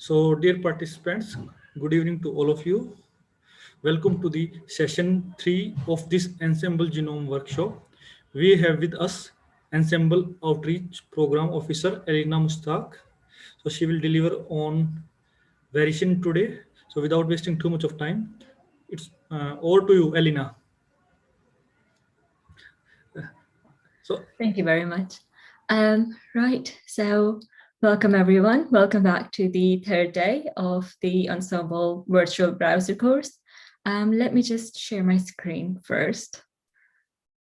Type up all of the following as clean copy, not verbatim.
So, dear participants, good evening to all of you. Welcome to the session 3 of this Ensemble Genome workshop. We have with us Ensemble Outreach Program Officer Elena Mustaq. So, she will deliver on variation today. So, without wasting too much of time, it's over to you, Elena. Thank you very much. Right, so welcome everyone. Welcome back to the third day of the Ensemble virtual browser course. Let me just share my screen first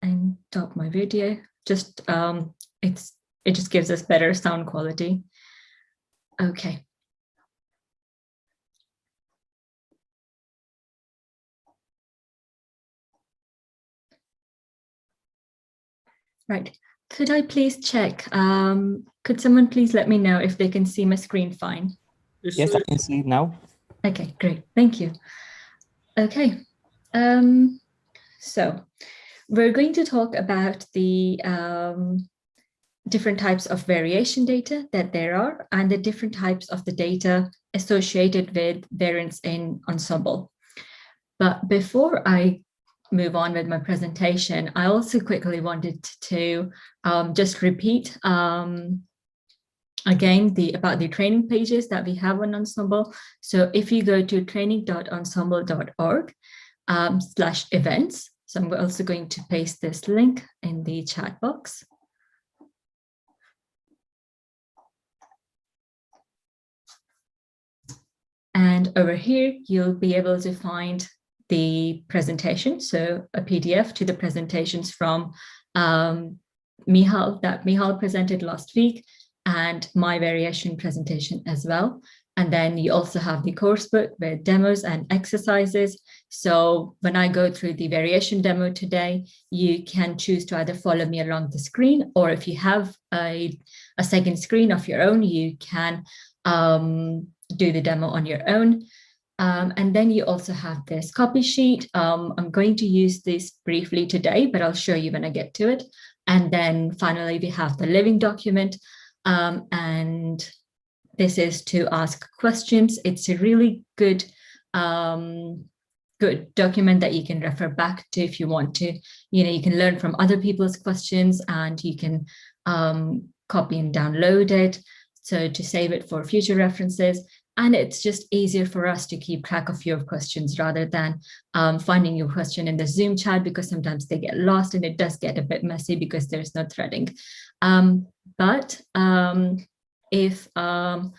and stop my video. Just it just gives us better sound quality. Okay. Right. Could I please check? Could someone please let me know if they can see my screen fine? Yes, I can see it now. Okay, great. Thank you. Okay. So we're going to talk about the different types of variation data that there are and the different types of the data associated with variance in Ensemble. But before I move on with my presentation, I also quickly wanted to just repeat again about the training pages that we have on Ensemble. So if you go to training.ensemble.org/events, so I'm also going to paste this link in the chat box. And over here, you'll be able to find the presentation, so a PDF to the presentations from Michal presented last week, and my variation presentation as well. And then you also have the course book with demos and exercises. So when I go through the variation demo today, you can choose to either follow me along the screen, or if you have a second screen of your own, you can do the demo on your own. And then you also have this copy sheet. I'm going to use this briefly today, but I'll show you when I get to it. And then finally, we have the living document. And this is to ask questions. It's a really good document that you can refer back to if you want to. You can learn from other people's questions, and you can copy and download it, so to save it for future references. And it's just easier for us to keep track of your questions rather than finding your question in the Zoom chat, because sometimes they get lost and it does get a bit messy because there's no threading. But if I'm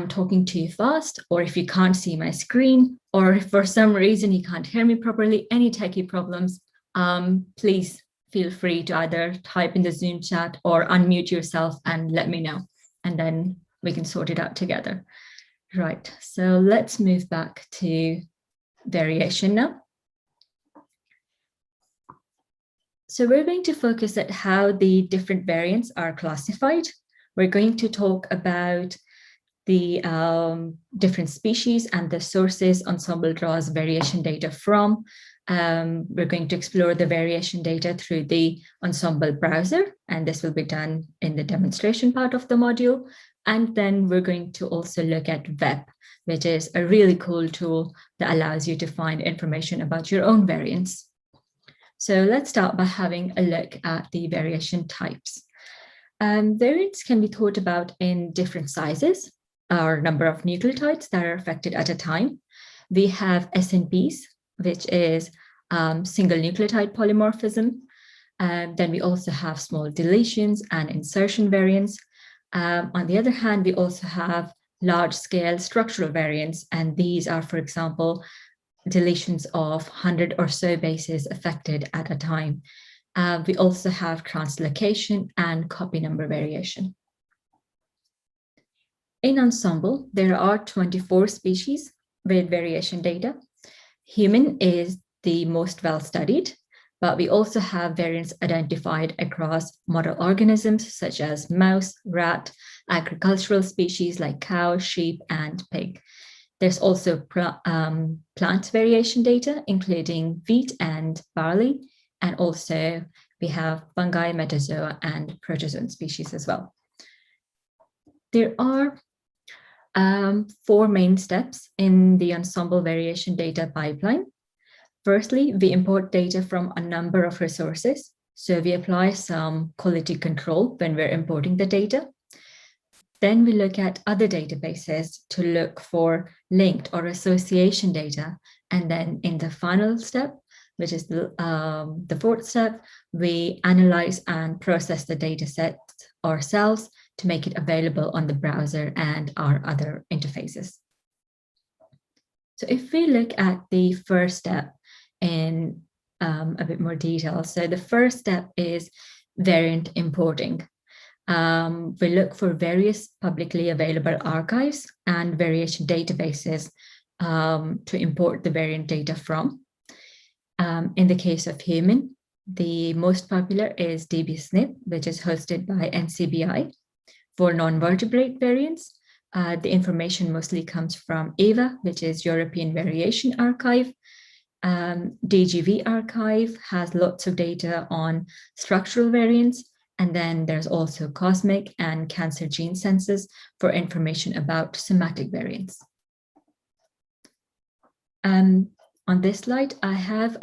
talking too fast, or if you can't see my screen, or if for some reason you can't hear me properly, any techie problems, please feel free to either type in the Zoom chat or unmute yourself and let me know, and then we can sort it out together. Right, so let's move back to variation now. So we're going to focus at how the different variants are classified. We're going to talk about the different species and the sources Ensemble draws variation data from. We're going to explore the variation data through the Ensemble browser, and this will be done in the demonstration part of the module. And then we're going to also look at VEP, which is a really cool tool that allows you to find information about your own variants. So let's start by having a look at the variation types. Variants can be thought about in different sizes, or number of nucleotides that are affected at a time. We have SNPs, which is single nucleotide polymorphism. Then we also have small deletions and insertion variants. On the other hand, we also have large-scale structural variants, and these are, for example, deletions of 100 or so bases affected at a time. We also have translocation and copy number variation. In Ensemble, there are 24 species with variation data. Human is the most well-studied, but we also have variants identified across model organisms such as mouse, rat, agricultural species like cow, sheep, and pig. There's also plant variation data, including wheat and barley, and also we have fungi, metazoa, and protozoan species as well. There are Four main steps in the Ensemble variation data pipeline. Firstly, we import data from a number of resources. So we apply some quality control when we're importing the data. Then we look at other databases to look for linked or association data. And then in the final step, which is the fourth step, we analyze and process the data set ourselves to make it available on the browser and our other interfaces. So if we look at the first step in a bit more detail, so the first step is variant importing. We look for various publicly available archives and variation databases to import the variant data from. In the case of human, the most popular is dbSNP, which is hosted by NCBI. For non-vertebrate variants, the information mostly comes from EVA, which is European Variation Archive. DGV Archive has lots of data on structural variants. And then there's also Cosmic and Cancer Gene Census for information about somatic variants. On this slide, I have,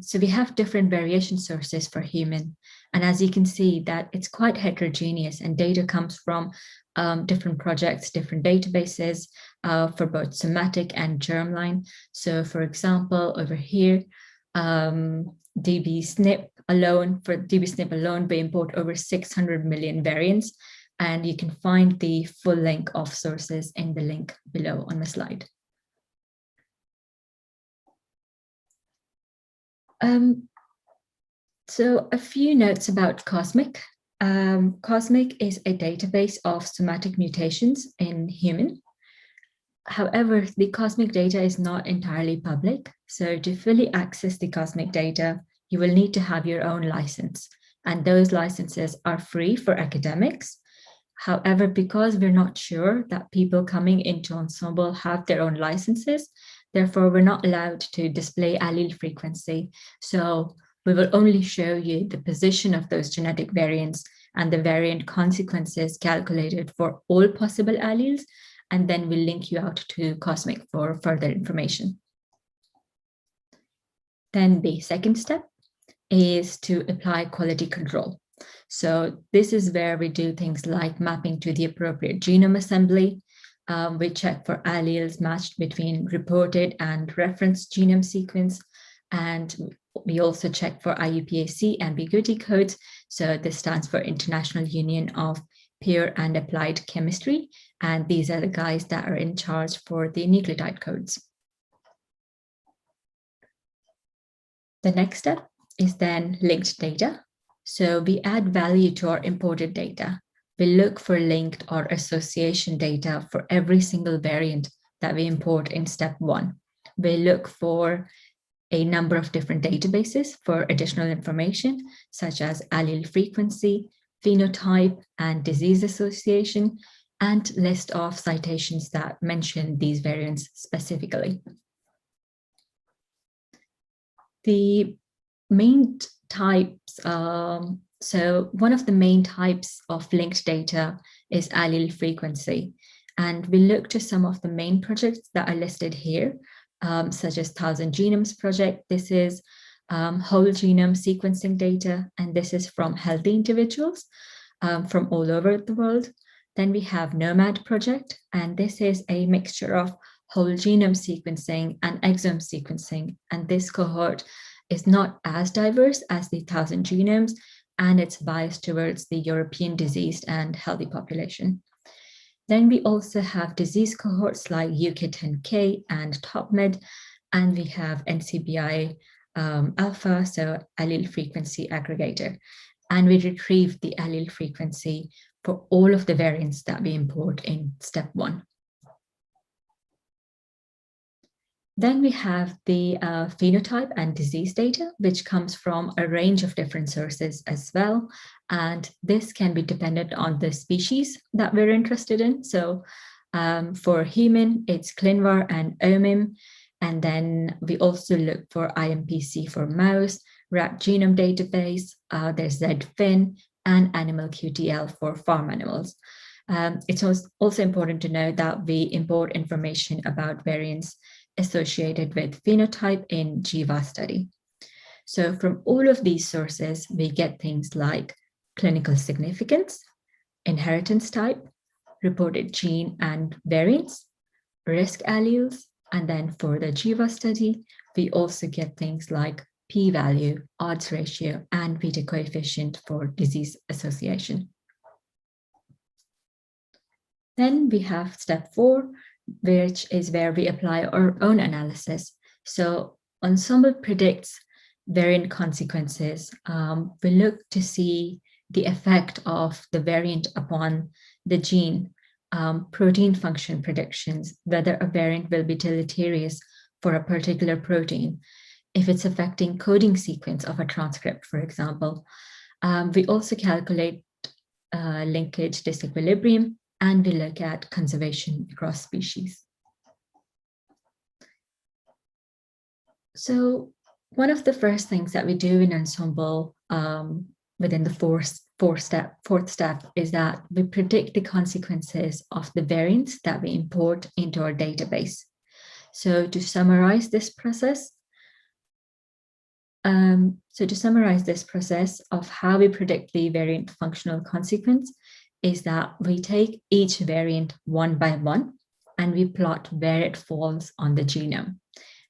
so we have different variation sources for human. And as you can see that it's quite heterogeneous and data comes from different projects, different databases for both somatic and germline. So for example, over here, dbSNP alone, we import over 600 million variants, and you can find the full link of sources in the link below on the slide. So a few notes about Cosmic. Cosmic is a database of somatic mutations in human. However, the Cosmic data is not entirely public. So to fully access the Cosmic data, you will need to have your own license. And those licenses are free for academics. However, because we're not sure that people coming into Ensemble have their own licenses, therefore we're not allowed to display allele frequency. So we will only show you the position of those genetic variants and the variant consequences calculated for all possible alleles, and then we'll link you out to Cosmic for further information. Then the second step is to apply quality control. So this is where we do things like mapping to the appropriate genome assembly. We check for alleles matched between reported and referenced genome sequence. And we also check for IUPAC ambiguity codes. So this stands for International Union of Pure and Applied Chemistry. And these are the guys that are in charge for the nucleotide codes. The next step is then linked data. So we add value to our imported data. We look for linked or association data for every single variant that we import in step one. We look for a number of different databases for additional information, such as allele frequency, phenotype, and disease association, and list of citations that mention these variants specifically. The main types, so one of the main types of linked data is allele frequency. And we look to some of the main projects that are listed here, such as 1000 Genomes Project. This is whole genome sequencing data, and this is from healthy individuals from all over the world. Then we have Nomad Project, and this is a mixture of whole genome sequencing and exome sequencing. And this cohort is not as diverse as the 1000 Genomes, and it's biased towards the European diseased and healthy population. Then we also have disease cohorts like UK10K and TopMed, and we have NCBI Alpha, so allele frequency aggregator. And we retrieve the allele frequency for all of the variants that we import in step one. Then we have the phenotype and disease data, which comes from a range of different sources as well. And this can be dependent on the species that we're interested in. So for human, it's ClinVar and OMIM. And then we also look for IMPC for mouse, rat genome database, there's ZFIN, and animal QTL for farm animals. It's also important to know that we import information about variants associated with phenotype in GWAS study. So from all of these sources, we get things like clinical significance, inheritance type, reported gene and variants, risk alleles, and then for the GWAS study, we also get things like p-value, odds ratio, and beta coefficient for disease association. Then we have step 4, which is where we apply our own analysis. So Ensemble predicts variant consequences. We look to see the effect of the variant upon the gene, protein function predictions, whether a variant will be deleterious for a particular protein, if it's affecting coding sequence of a transcript, for example. We also calculate linkage disequilibrium, and we look at conservation across species. So one of the first things that we do in Ensemble within the fourth step is that we predict the consequences of the variants that we import into our database. So to summarize this process, of how we predict the variant functional consequence is that we take each variant one by one and we plot where it falls on the genome.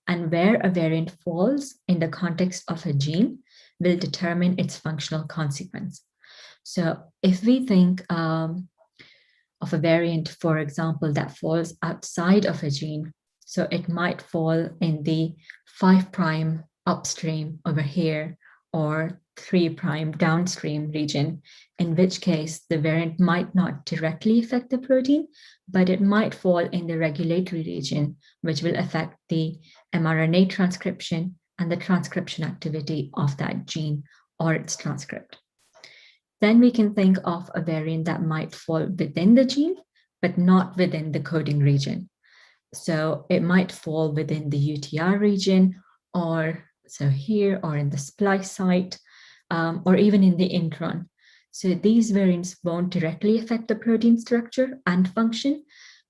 And where a variant falls in the context of a gene will determine its functional consequence. So if we think of a variant, for example, that falls outside of a gene, so it might fall in the 5' upstream over here, or 3' downstream region, in which case the variant might not directly affect the protein, but it might fall in the regulatory region, which will affect the mRNA transcription and the transcription activity of that gene or its transcript. Then we can think of a variant that might fall within the gene, but not within the coding region. So it might fall within the UTR region, or so here, or in the splice site, or even in the intron. So these variants won't directly affect the protein structure and function,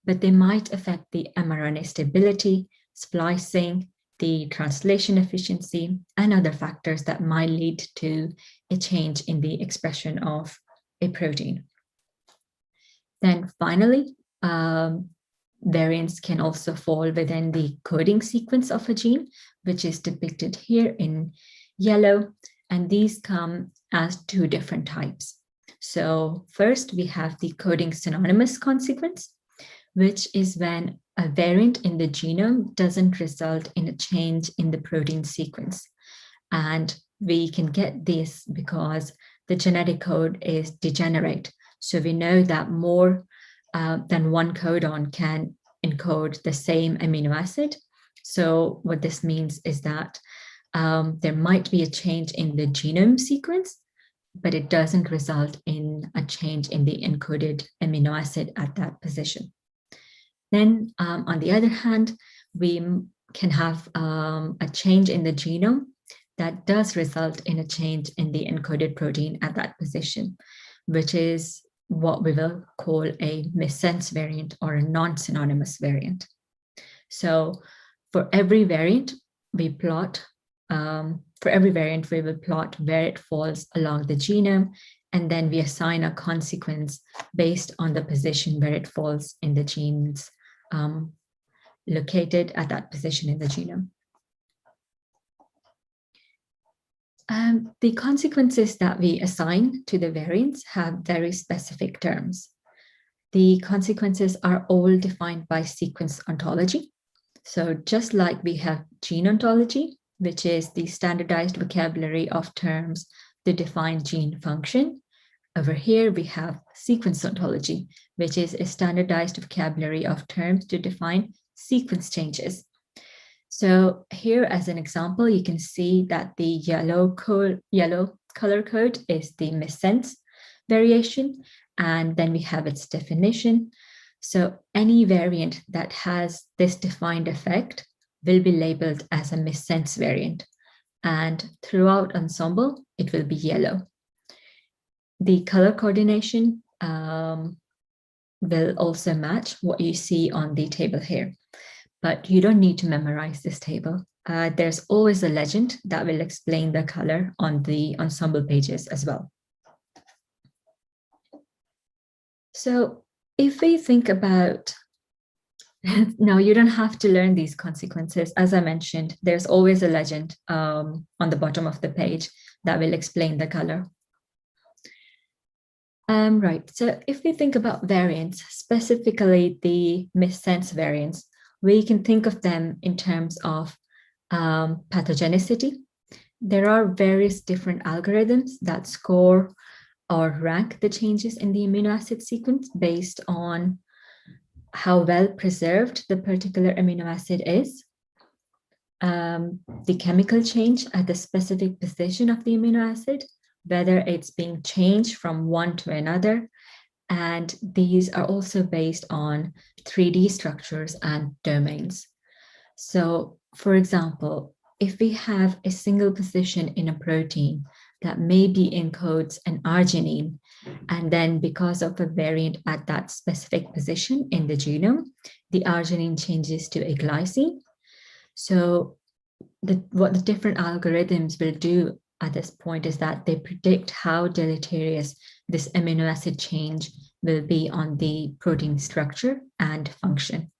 but they might affect the mRNA stability, splicing, the translation efficiency, and other factors that might lead to a change in the expression of a protein. Then finally, variants can also fall within the coding sequence of a gene, which is depicted here in yellow, and these come as 2 different types. So first we have the coding synonymous consequence, which is when a variant in the genome doesn't result in a change in the protein sequence. And we can get this because the genetic code is degenerate. So we know that more than one codon can encode the same amino acid. So what this means is that there might be a change in the genome sequence, but it doesn't result in a change in the encoded amino acid at that position. Then on the other hand, we can have a change in the genome that does result in a change in the encoded protein at that position, which is what we will call a missense variant or a non-synonymous variant. So for every variant, we plot, we will plot where it falls along the genome, and then we assign a consequence based on the position where it falls in the genes located at that position in the genome. The consequences that we assign to the variants have very specific terms. The consequences are all defined by sequence ontology. So just like we have gene ontology, which is the standardized vocabulary of terms to define gene function, over here we have sequence ontology, which is a standardized vocabulary of terms to define sequence changes. So here, as an example, you can see that the yellow color code is the missense variation, and then we have its definition. So any variant that has this defined effect will be labeled as a missense variant, and throughout Ensemble, it will be yellow. The color coordination will also match what you see on the table here. But you don't need to memorize this table. There's always a legend that will explain the color on the Ensemble pages as well. So if we think about, now you don't have to learn these consequences. As I mentioned, there's always a legend on the bottom of the page that will explain the color. Right, so if we think about variants, specifically the missense variants, we can think of them in terms of pathogenicity. There are various different algorithms that score or rank the changes in the amino acid sequence based on how well preserved the particular amino acid is, the chemical change at the specific position of the amino acid, whether it's being changed from one to another. And these are also based on 3D structures and domains. So, for example, if we have a single position in a protein that maybe encodes an arginine, and then because of a variant at that specific position in the genome, the arginine changes to a glycine. So what the different algorithms will do at this point is that they predict how deleterious this amino acid change will be on the protein structure and function.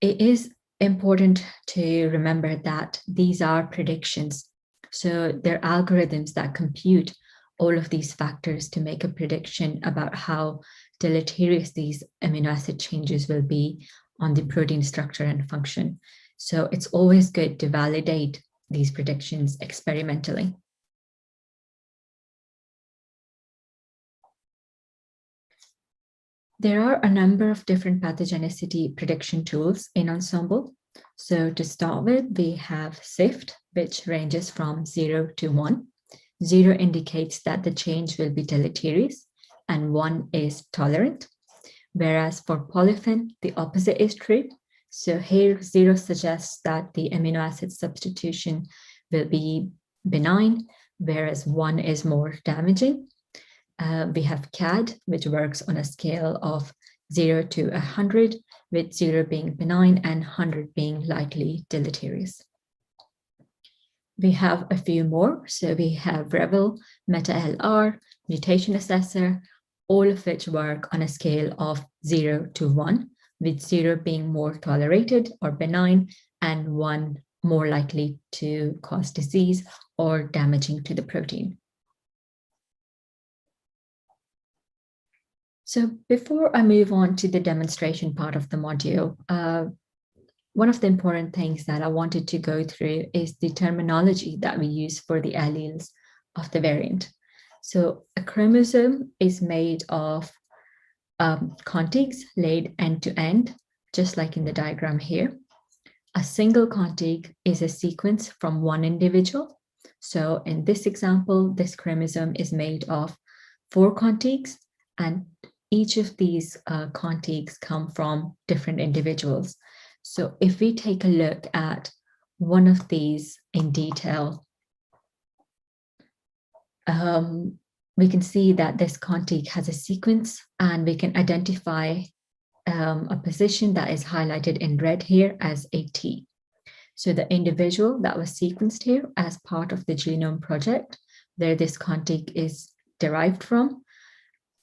It is important to remember that these are predictions. So they're algorithms that compute all of these factors to make a prediction about how deleterious these amino acid changes will be on the protein structure and function. So it's always good to validate these predictions experimentally. There are a number of different pathogenicity prediction tools in Ensemble. So to start with, we have SIFT, which ranges from 0 to 1. 0 indicates that the change will be deleterious, and 1 is tolerant. Whereas for polyphen, the opposite is true. So here, 0 suggests that the amino acid substitution will be benign, whereas 1 is more damaging. We have CAD, which works on a scale of 0 to 100, with 0 being benign and 100 being likely deleterious. We have a few more. So we have Revel, Meta-LR, Mutation Assessor, all of which work on a scale of 0 to 1, with 0 being more tolerated or benign and 1 more likely to cause disease or damaging to the protein. So before I move on to the demonstration part of the module, one of the important things that I wanted to go through is the terminology that we use for the alleles of the variant. So a chromosome is made of contigs laid end to end, just like in the diagram here. A single contig is a sequence from one individual. So in this example, this chromosome is made of 4 contigs, and each of these contigs come from different individuals. So if we take a look at one of these in detail, we can see that this contig has a sequence, and we can identify a position that is highlighted in red here as a T. So the individual that was sequenced here as part of the Genome project, where this contig is derived from,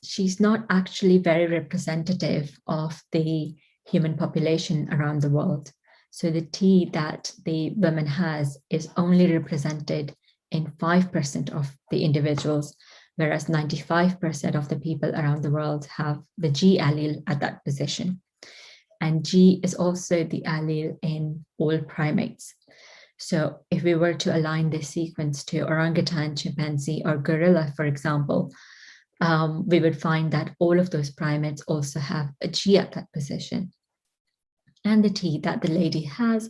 she's not actually very representative of the human population around the world. So the T that the woman has is only represented in 5% of the individuals, whereas 95% of the people around the world have the G allele at that position. And G is also the allele in all primates. So if we were to align this sequence to orangutan, chimpanzee, or gorilla, for example, we would find that all of those primates also have a G at that position. And the T that the lady has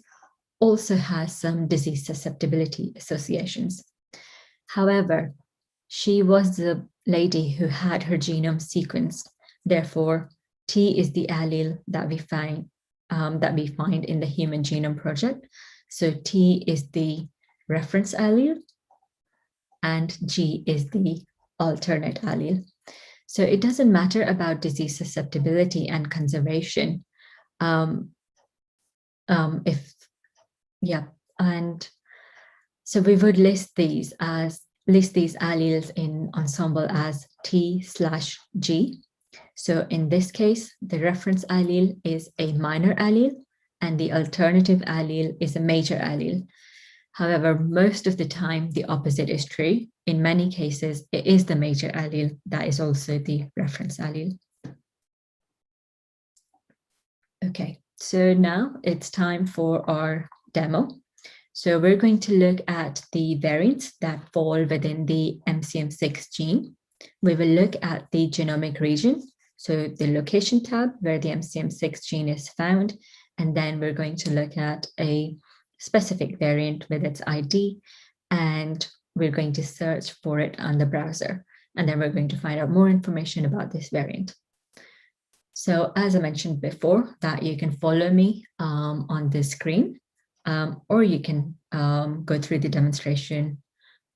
also has some disease susceptibility associations. However, she was the lady who had her genome sequenced. Therefore, T is the allele that we find in the Human Genome Project. So T is the reference allele, and G is the alternate allele. So it doesn't matter about disease susceptibility and conservation. And so we would list these alleles in Ensemble as T/G. So in this case, the reference allele is a minor allele and the alternative allele is a major allele. However, most of the time, the opposite is true. In many cases, it is the major allele that is also the reference allele. Okay, so now it's time for our demo. So we're going to look at the variants that fall within the MCM6 gene. We will look at the genomic region, so the location tab where the MCM6 gene is found, and then we're going to look at a specific variant with its ID, and we're going to search for it on the browser. And then we're going to find out more information about this variant. So as I mentioned before, that you can follow me on this screen, or you can go through the demonstration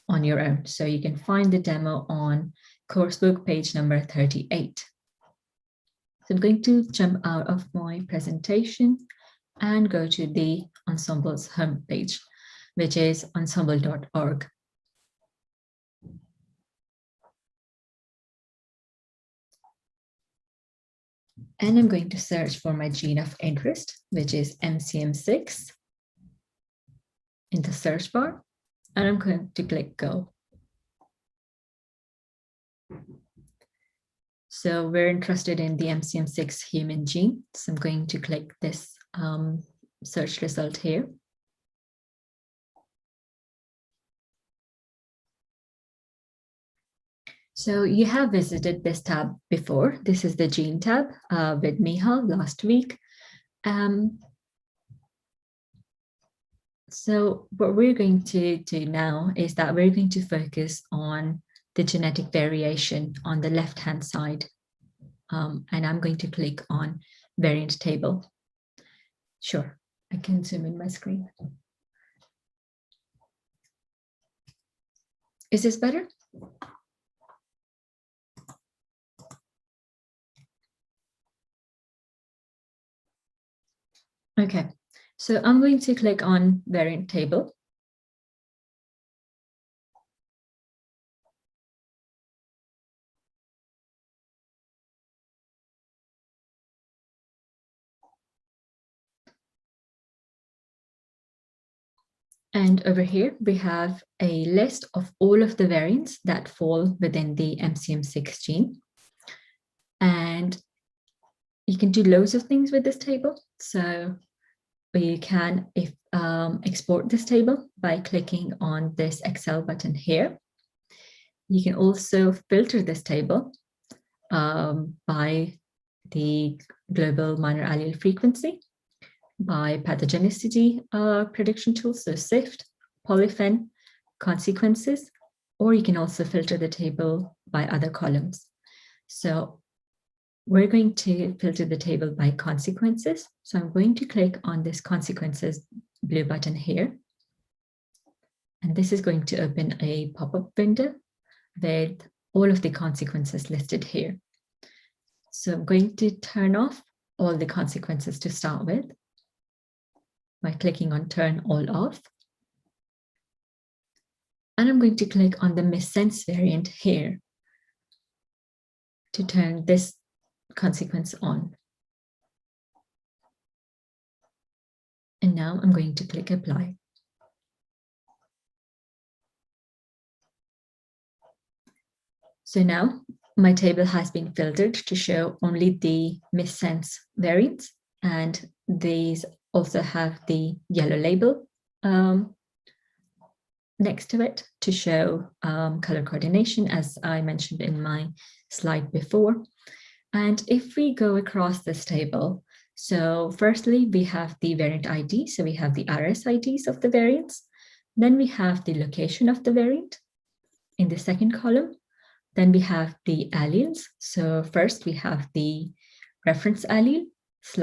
on your own. So you can find the demo on coursebook page number 38. So I'm going to jump out of my presentation and go to the Ensemble's homepage, which is ensemble.org. And I'm going to search for my gene of interest, which is MCM6 in the search bar, and I'm going to click go. So we're interested in the MCM6 human gene. So I'm going to click this search result here. So you have visited this tab before. This is the gene tab with Mihal last week. So what we're going to do now is that we're going to focus on the genetic variation on the left-hand side. And I'm going to click on variant table. Sure, I can zoom in my screen. Is this better? Okay, so I'm going to click on variant table. And over here, we have a list of all of the variants that fall within the MCM6 gene. And you can do loads of things with this table. So you can export this table by clicking on this Excel button here. You can also filter this table by the global minor allele frequency, by pathogenicity prediction tools, so SIFT, polyphen, consequences, or you can also filter the table by other columns. So we're going to filter the table by consequences. So I'm going to click on this consequences blue button here. And this is going to open a pop-up window with all of the consequences listed here. So I'm going to turn off all the consequences to start with by clicking on turn all off. And I'm going to click on the missense variant here to turn this consequence on. And now I'm going to click apply. So now my table has been filtered to show only the missense variants, and these also have the yellow label next to it to show color coordination, as I mentioned in my slide before. And if we go across this table, so firstly, we have the variant ID. So we have the RS IDs of the variants. Then we have the location of the variant in the second column. Then we have the alleles. So first we have the reference allele /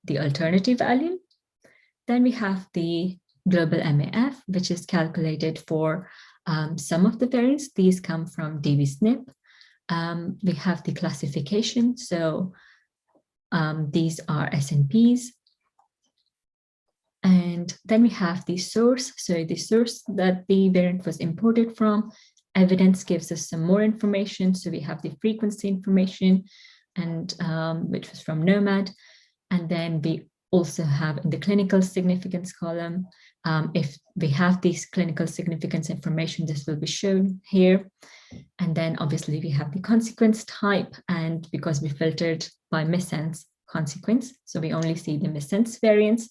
the alternative allele. Then we have the global MAF, which is calculated for some of the variants. These come from DBSNP. We have the classification. So these are SNPs. And then we have the source. So the source that the variant was imported from. Evidence gives us some more information. So we have the frequency information, and which was from Nomad. And then we also have in the clinical significance column, if we have this clinical significance information, this will be shown here. And then obviously we have the consequence type, and because we filtered by missense consequence, so we only see the missense variants.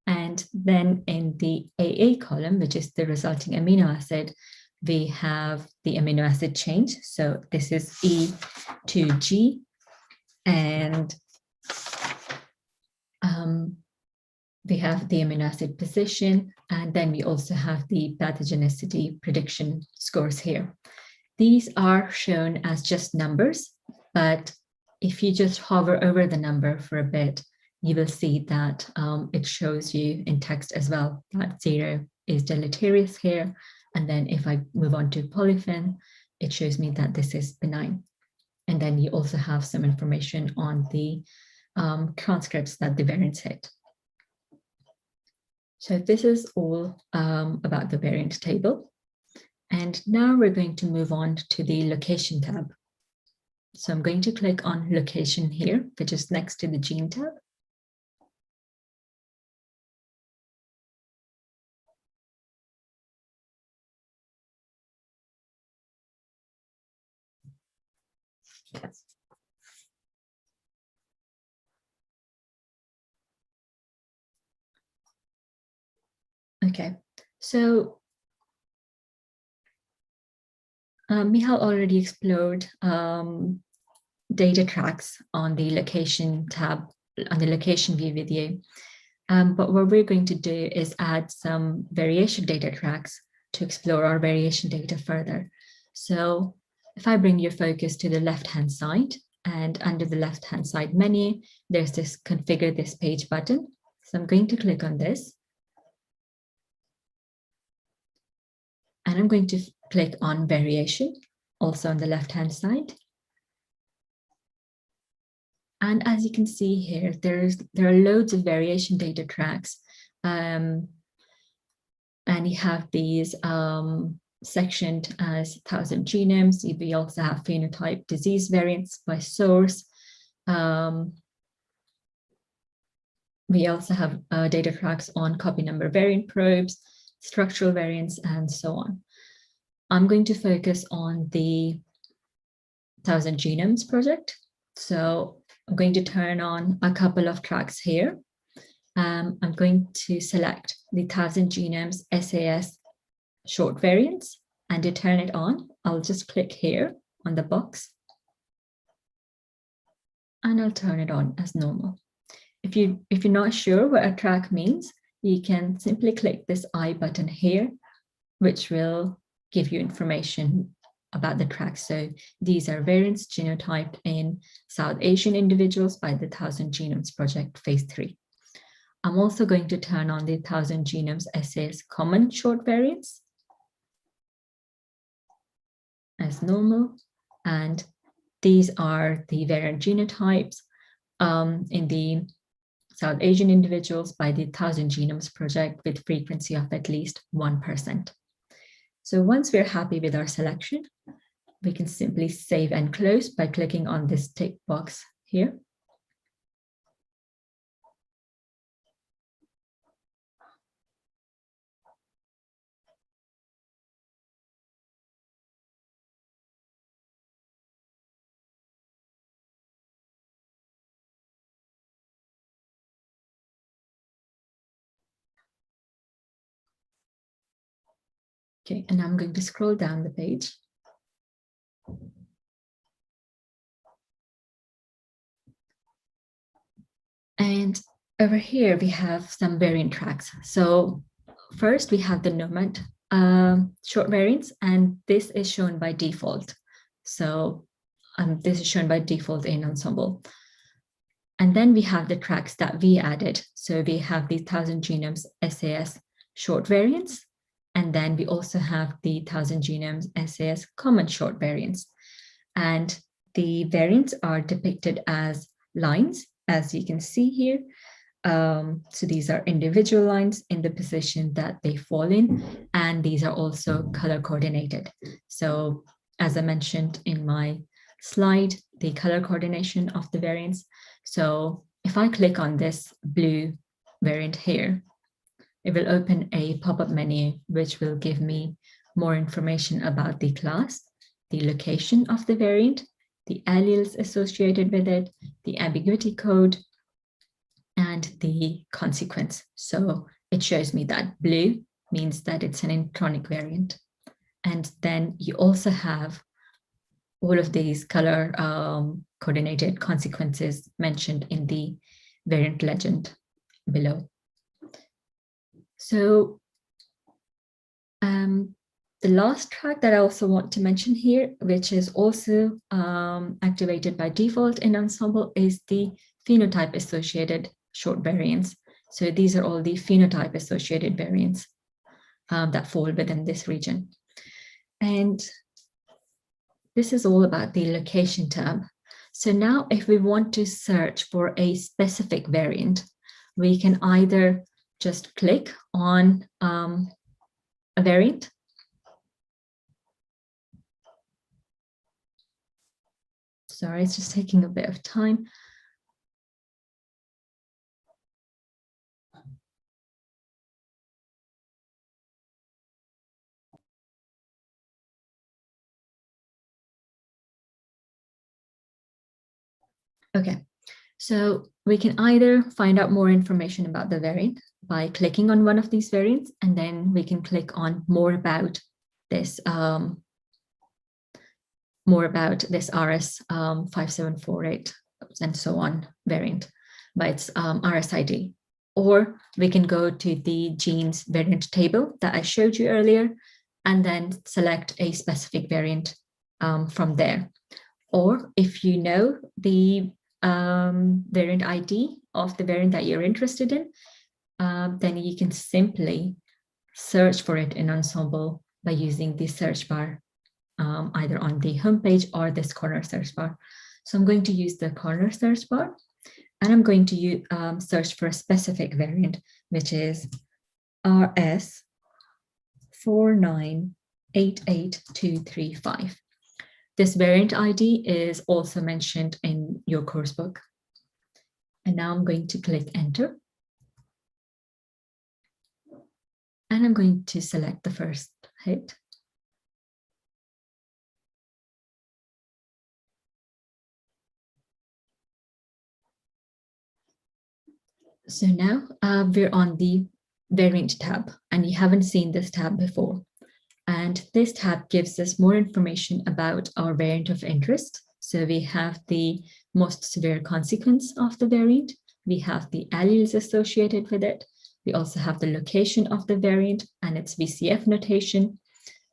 And then in the AA column, which is the resulting amino acid, we have the amino acid change. So this is E to G, and we have the amino acid position, and then we also have the pathogenicity prediction scores here. These are shown as just numbers, but if you just hover over the number for a bit, you will see that it shows you in text as well that 0 is deleterious here. And then if I move on to polyphen, it shows me that this is benign. And then you also have some information on the transcripts that the variants hit. So this is all about the variant table. And now we're going to move on to the location tab. So I'm going to click on location here, which is next to the gene tab. Okay, so Michal already explored data tracks on the location tab, on the location view video. But what we're going to do is add some variation data tracks to explore our variation data further. So if I bring your focus to the left-hand side, and under the left-hand side menu, there's this configure this page button. So I'm going to click on this. And I'm going to click on variation, also on the left-hand side. And as you can see here, there are loads of variation data tracks. And you have these sectioned as 1,000 genomes. We also have phenotype disease variants by source. We also have data tracks on copy number variant probes, structural variants, and so on. I'm going to focus on the 1,000 genomes project. So I'm going to turn on a couple of tracks here. I'm going to select the 1,000 genomes SAS short variants, and to turn it on, I'll just click here on the box, and I'll turn it on as normal. If you're not sure what a track means, you can simply click this I button here, which will give you information about the track. So these are variants genotyped in South Asian individuals by the 1,000 Genomes Project Phase 3. I'm also going to turn on the 1,000 Genomes SAS common short variants as normal. And these are the variant genotypes in the South Asian individuals by the 1,000 Genomes Project with frequency of at least 1%. So once we're happy with our selection, we can simply save and close by clicking on this tick box here. Okay, and I'm going to scroll down the page. And over here, we have some variant tracks. So first we have the Nomad short variants, and this is shown by default. So this is shown by default in Ensemble. And then we have the tracks that we added. So we have the 1,000 genomes SAS short variants. And then we also have the 1,000 genomes SAS common short variants. and the variants are depicted as lines, as you can see here. So these are individual lines in the position that they fall in, and these are also color coordinated. So as I mentioned in my slide, the color coordination of the variants. So if I click on this blue variant here, it will open a pop-up menu, which will give me more information about the class, the location of the variant, the alleles associated with it, the ambiguity code, and the consequence. So it shows me that blue means that it's an intronic variant. And then you also have all of these color coordinated consequences mentioned in the variant legend below. So the last track that I also want to mention here, which is also activated by default in Ensemble, is the phenotype associated short variants. So these are all the phenotype associated variants that fall within this region. And this is all about the location tab. So now if we want to search for a specific variant, we can either just click on a variant. Sorry, it's just taking a bit of time. Okay, so we can either find out more information about the variant by clicking on one of these variants, and then we can click on more about this RS 5748 and so on variant by its RSID. Or we can go to the genes variant table that I showed you earlier, and then select a specific variant from there. Or if you know the variant ID of the variant that you're interested in, then you can simply search for it in Ensemble by using the search bar, either on the homepage or this corner search bar. So I'm going to use the corner search bar, and I'm going to search for a specific variant, which is RS 4988235. This variant ID is also mentioned in your course book. And now I'm going to click enter. And I'm going to select the first hit. So now we're on the variant tab, and you haven't seen this tab before. And this tab gives us more information about our variant of interest. So we have the most severe consequence of the variant. We have the alleles associated with it. We also have the location of the variant and its VCF notation.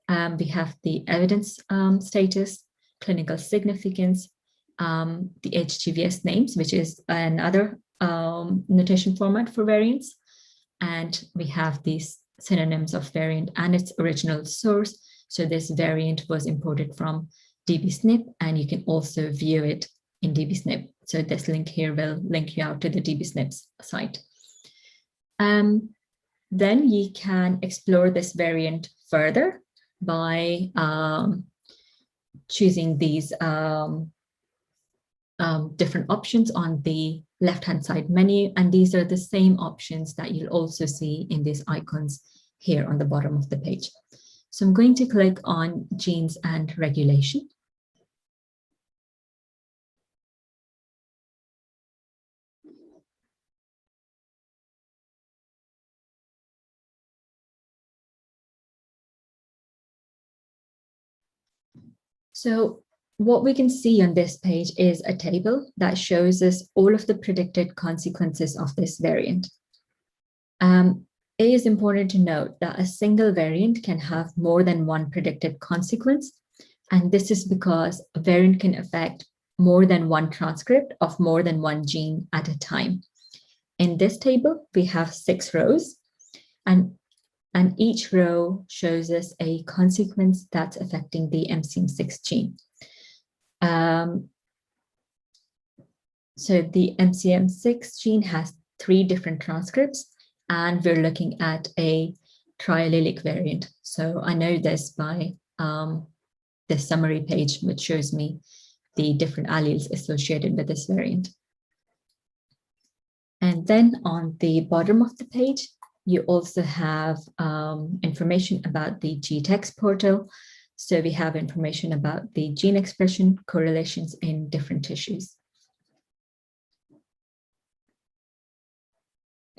We have the evidence status, clinical significance, the HGVS names, which is another notation format for variants. And we have these synonyms of variant and its original source. So this variant was imported from dbSNP, and you can also view it in dbSNP. So this link here will link you out to the dbSNP site. Then you can explore this variant further by choosing these different options on the left-hand side menu, and these are the same options that you'll also see in these icons here on the bottom of the page. So I'm going to click on genes and regulation. So what we can see on this page is a table that shows us all of the predicted consequences of this variant. It is important to note that a single variant can have more than one predicted consequence, and this is because a variant can affect more than one transcript of more than one gene at a time. In this table, we have 6 rows, and each row shows us a consequence that's affecting the MCM6 gene. So the MCM6 gene has 3 different transcripts, and we're looking at a triallelic variant. So I know this by the summary page, which shows me the different alleles associated with this variant. And then on the bottom of the page, you also have information about the GTEx portal. So we have information about the gene expression correlations in different tissues.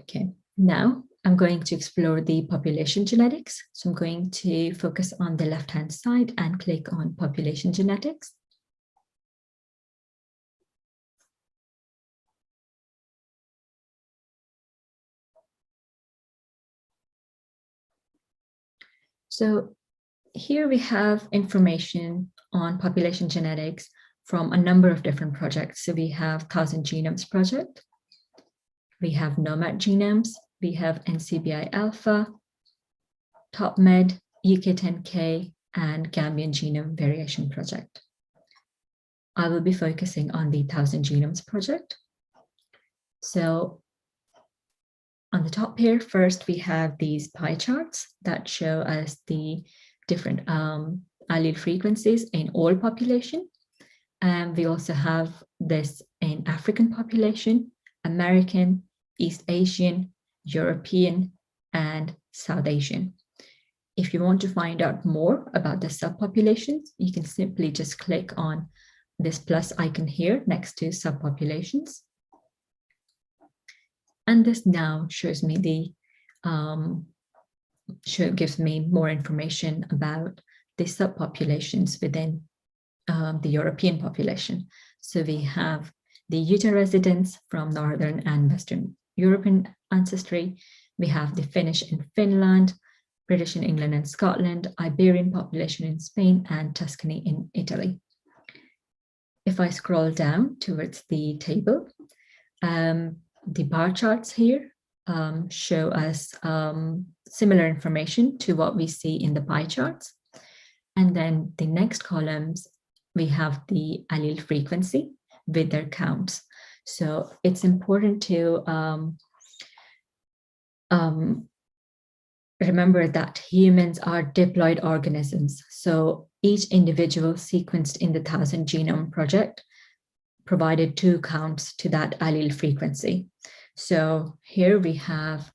Okay, now I'm going to explore the population genetics. So I'm going to focus on the left-hand side and click on population genetics. So here we have information on population genetics from a number of different projects. So we have 1000 Genomes project, we have Nomad Genomes, we have NCBI Alpha, TopMed, UK10K, and Gambian Genome Variation Project. I will be focusing on the 1000 Genomes project. So on the top here, first we have these pie charts that show us the different allele frequencies in all population. And we also have this in African population, American, East Asian, European, and South Asian. If you want to find out more about the subpopulations, you can simply just click on this plus icon here next to subpopulations. And this now shows me the, gives me more information about the subpopulations within the European population. So we have the Utah residents from Northern and Western European ancestry. We have the Finnish in Finland, British in England and Scotland, Iberian population in Spain, and Tuscany in Italy. If I scroll down towards the table, the bar charts here show us similar information to what we see in the pie charts. And then the next columns, we have the allele frequency with their counts. So it's important to remember that humans are diploid organisms. So each individual sequenced in the 1000 Genome Project provided 2 counts to that allele frequency. So here we have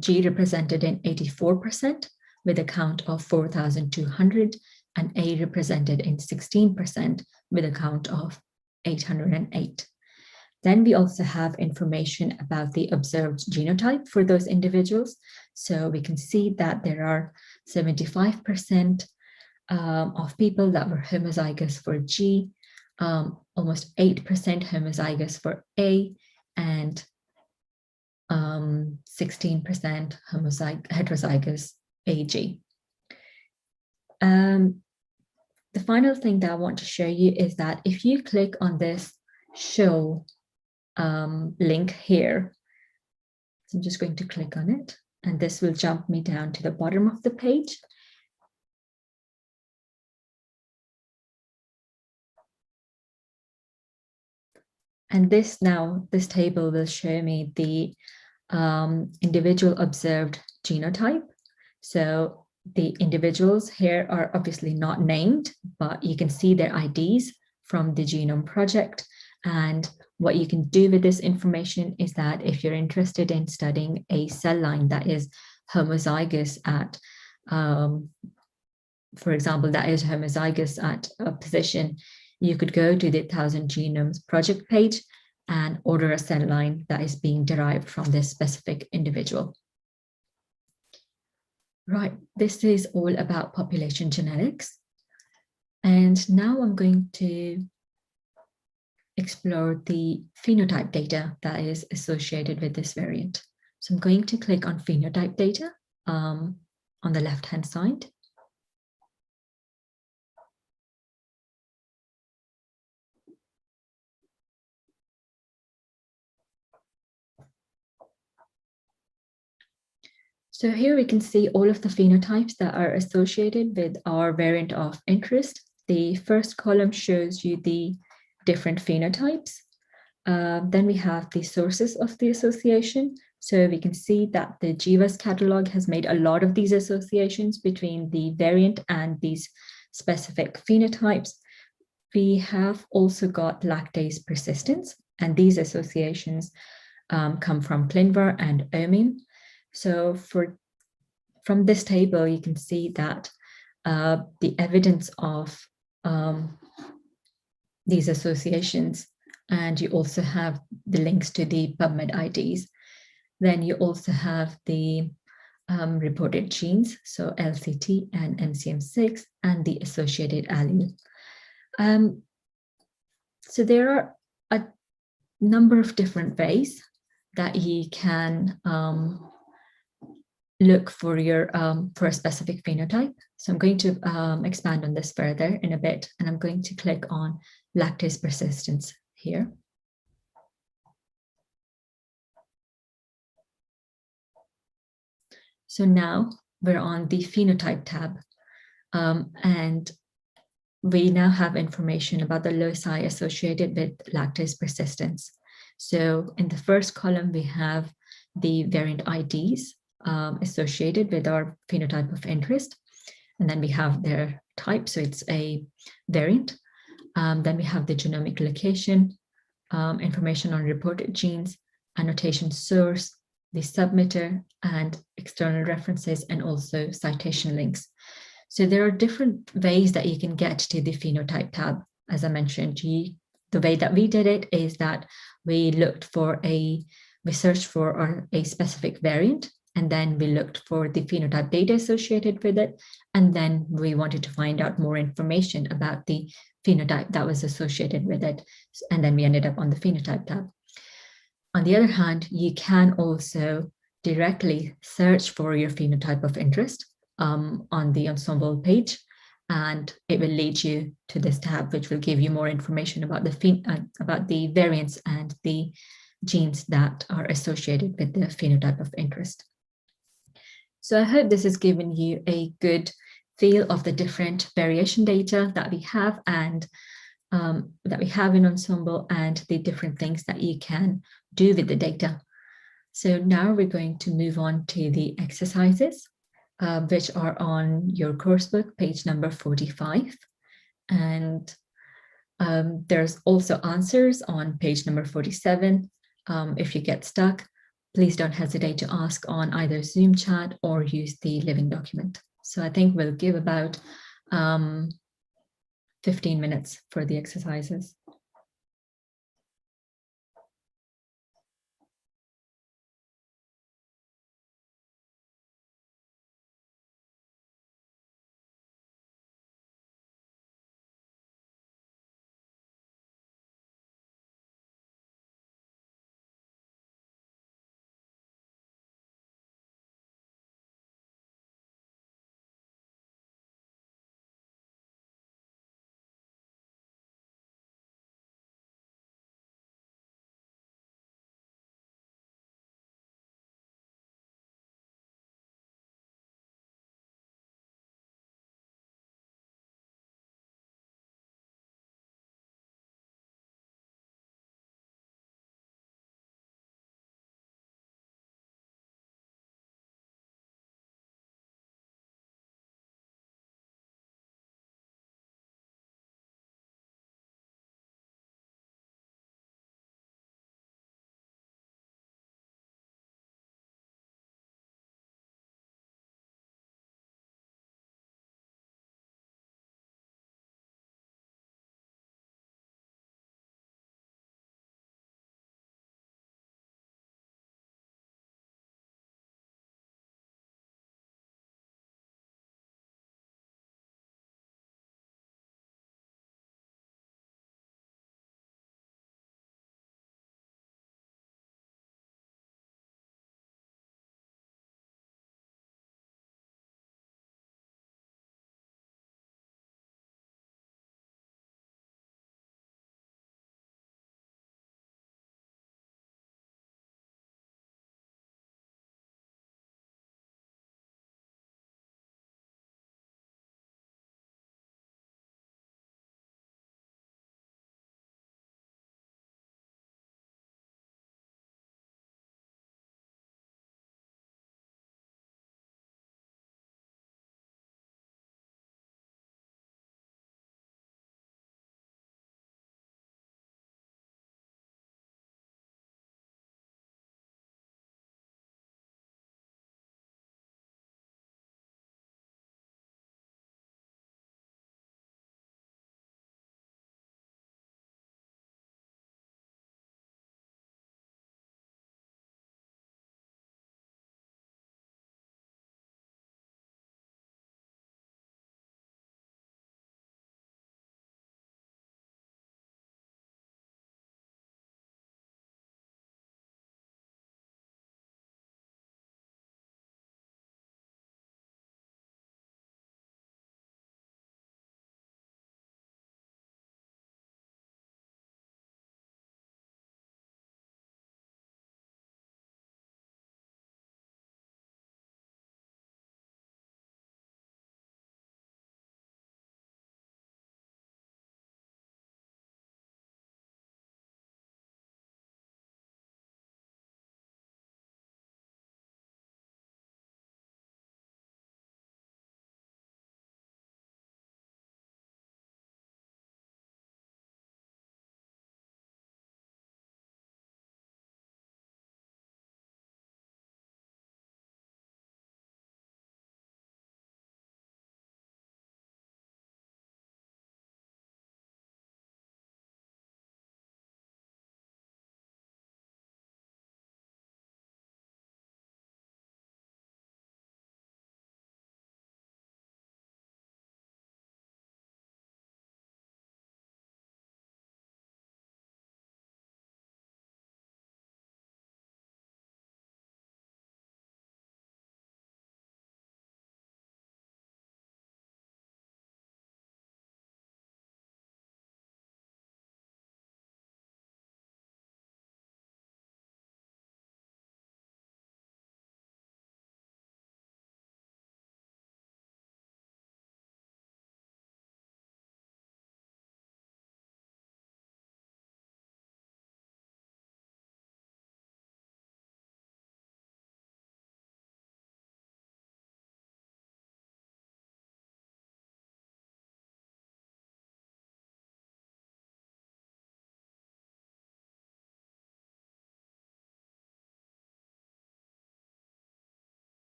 G represented in 84% with a count of 4,200, and A represented in 16% with a count of 808. Then we also have information about the observed genotype for those individuals. So we can see that there are 75% of people that were homozygous for G, almost 8% homozygous for A, and 16% heterozygous AG. The final thing that I want to show you is that if you click on this show link here, so I'm just going to click on it, and this will jump me down to the bottom of the page. And this table will show me the individual observed genotype. So the individuals here are obviously not named, but you can see their IDs from the Genome Project. And what you can do with this information is that if you're interested in studying a cell line that is homozygous at, for example, that is homozygous at a position, you could go to the 1000 Genomes Project page and order a cell line that is being derived from this specific individual. Right, this is all about population genetics. And now I'm going to explore the phenotype data that is associated with this variant. So I'm going to click on phenotype data on the left-hand side. So here we can see all of the phenotypes that are associated with our variant of interest. The first column shows you the different phenotypes. Then we have the sources of the association. So we can see that the GWAS catalog has made a lot of these associations between the variant and these specific phenotypes. We have also got lactase persistence, and these associations come from ClinVar and OMIM. So from this table, you can see that the evidence of these associations, and you also have the links to the PubMed IDs. Then you also have the reported genes, so LCT and MCM6, and the associated allele. So there are a number of different ways that you can look for for a specific phenotype. So I'm going to expand on this further in a bit, and I'm going to click on lactase persistence here. So now we're on the Phenotype tab, and we now have information about the loci associated with lactase persistence. So in the first column, we have the variant IDs associated with our phenotype of interest. And then we have their type, so it's a variant. Then we have the genomic location, information on reported genes, annotation source, the submitter, and external references, and also citation links. So there are different ways that you can get to the Phenotype tab. As I mentioned, the way that we did it is that we searched for a specific variant, and then we looked for the phenotype data associated with it. And then we wanted to find out more information about the phenotype that was associated with it. And then we ended up on the Phenotype tab. On the other hand, you can also directly search for your phenotype of interest on the Ensemble page, and it will lead you to this tab, which will give you more information about the variants and the genes that are associated with the phenotype of interest. So I hope this has given you a good feel of the different variation data that we have and that we have in Ensemble, and the different things that you can do with the data. So now we're going to move on to the exercises, which are on your coursebook, page number 45. And there's also answers on page number 47. If you get stuck, please don't hesitate to ask on either Zoom chat or use the living document. So I think we'll give about 15 minutes for the exercises.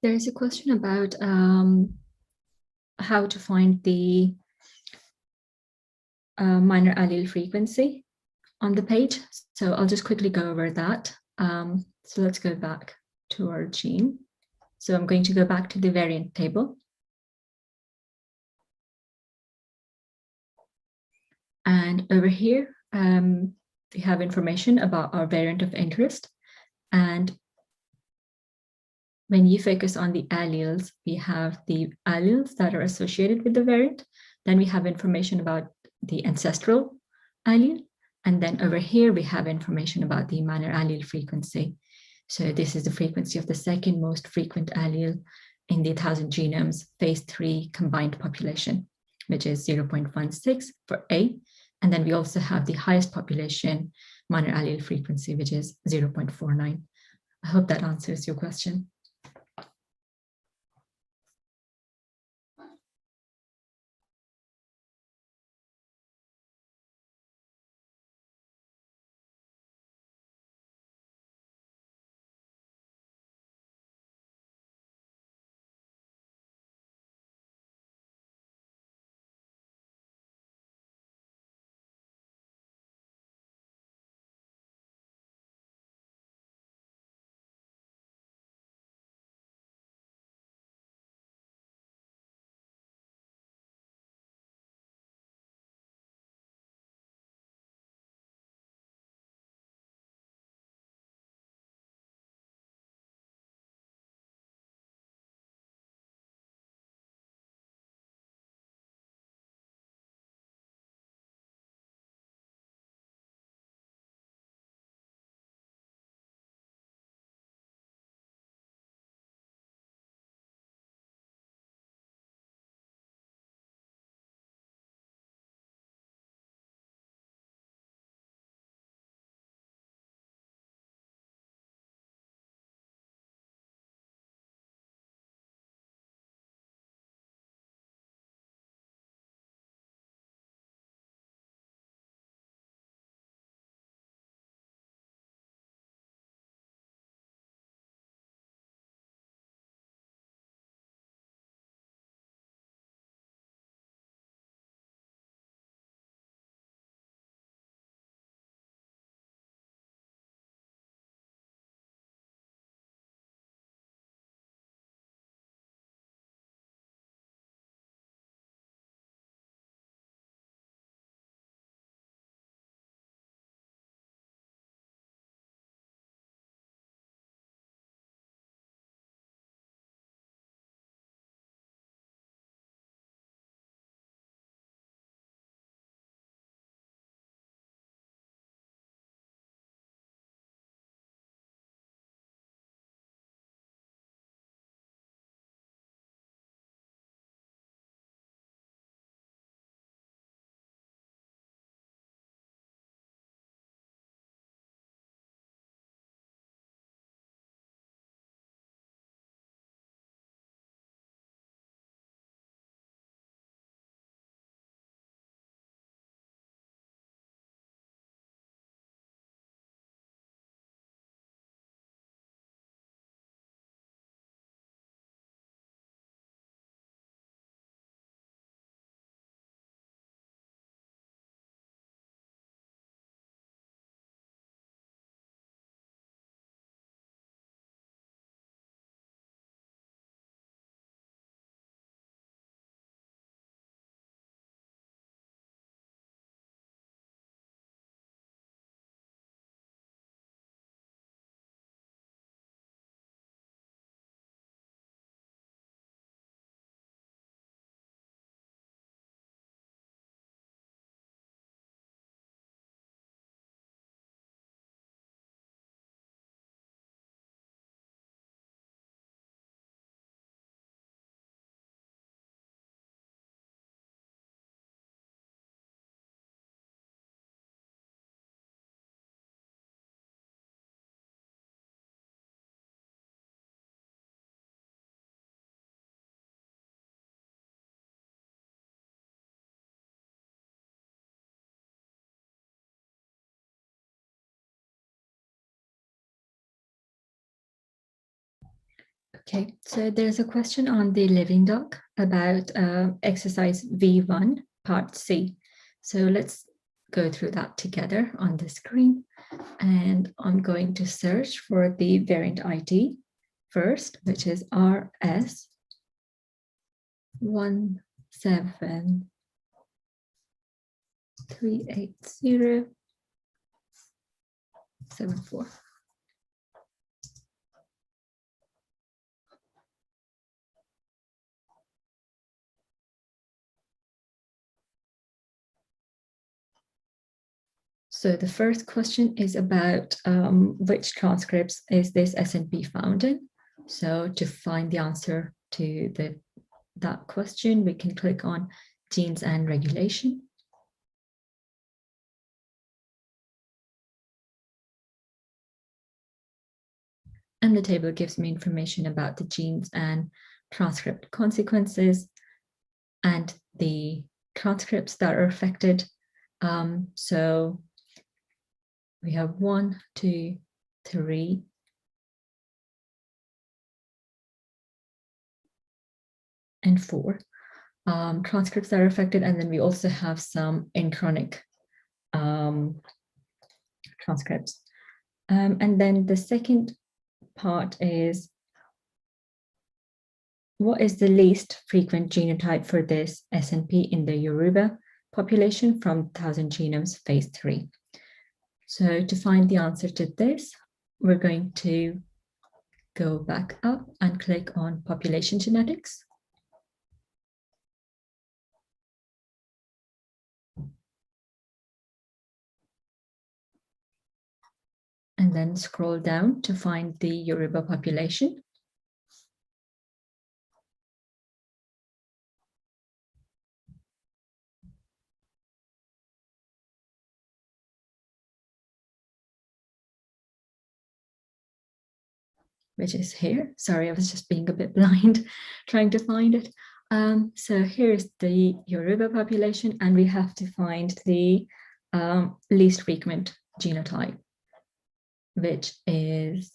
There is a question about how to find the minor allele frequency on the page. So I'll just quickly go over that. So let's go back to our gene. So I'm going to go back to the variant table. And over here, we have information about our variant of interest. And when you focus on the alleles, we have the alleles that are associated with the variant. Then we have information about the ancestral allele. And then over here, we have information about the minor allele frequency. So this is the frequency of the second most frequent allele in the 1,000 genomes phase 3 combined population, which is 0.16 for A. And then we also have the highest population minor allele frequency, which is 0.49. I hope that answers your question. Okay, so there's a question on the Living Doc about exercise V1, part C. So let's go through that together on the screen. And I'm going to search for the variant ID first, which is RS1738074. So the first question is about which transcripts is this SNP found in? So to find the answer to that question, we can click on genes and regulation. And the table gives me information about the genes and transcript consequences and the transcripts that are affected. So we have 1, 2, 3, and 4 transcripts that are affected, and then we also have some inchronic transcripts. And then the second part is, what is the least frequent genotype for this SNP in the Yoruba population from 1,000 genomes phase 3? So to find the answer to this, we're going to go back up and click on population genetics. And then scroll down to find the Yoruba population. Which is here. Sorry, I was just being a bit blind trying to find it. So here's the Yoruba population, and we have to find the least frequent genotype, which is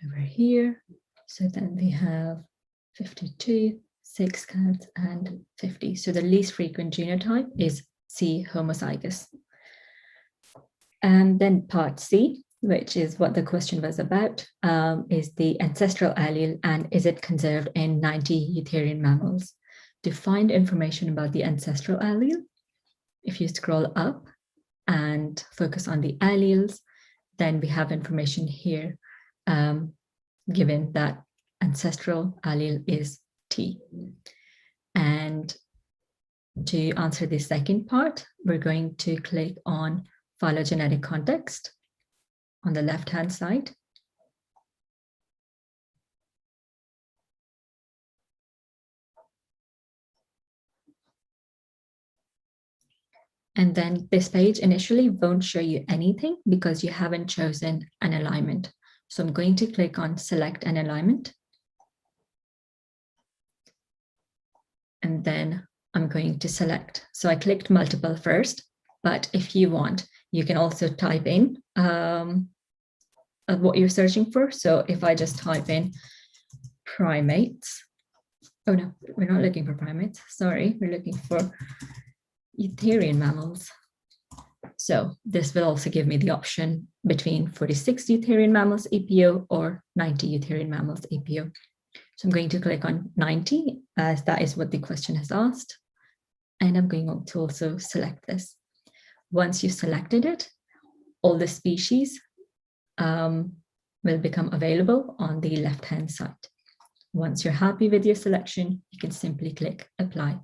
over here. So then we have 52, 6 counts, and 50. So the least frequent genotype is C homozygous. And then part C, which is what the question was about, is the ancestral allele, and is it conserved in 90 eutherian mammals? To find information about the ancestral allele, if you scroll up and focus on the alleles, then we have information here, given that ancestral allele is T. And to answer the second part, we're going to click on phylogenetic context on the left-hand side. And then this page initially won't show you anything because you haven't chosen an alignment. So I'm going to click on select an alignment. And then I'm going to select. So I clicked multiple first, but if you want, you can also type in what you're searching for. So if I just type in primates, oh no, we're not looking for primates, sorry, we're looking for eutherian mammals. So this will also give me the option between 46 eutherian mammals EPO or 90 eutherian mammals EPO. So I'm going to click on 90 as that is what the question has asked. And I'm going to also select this. Once you've selected it, all the species will become available on the left-hand side. Once you're happy with your selection, you can simply click apply.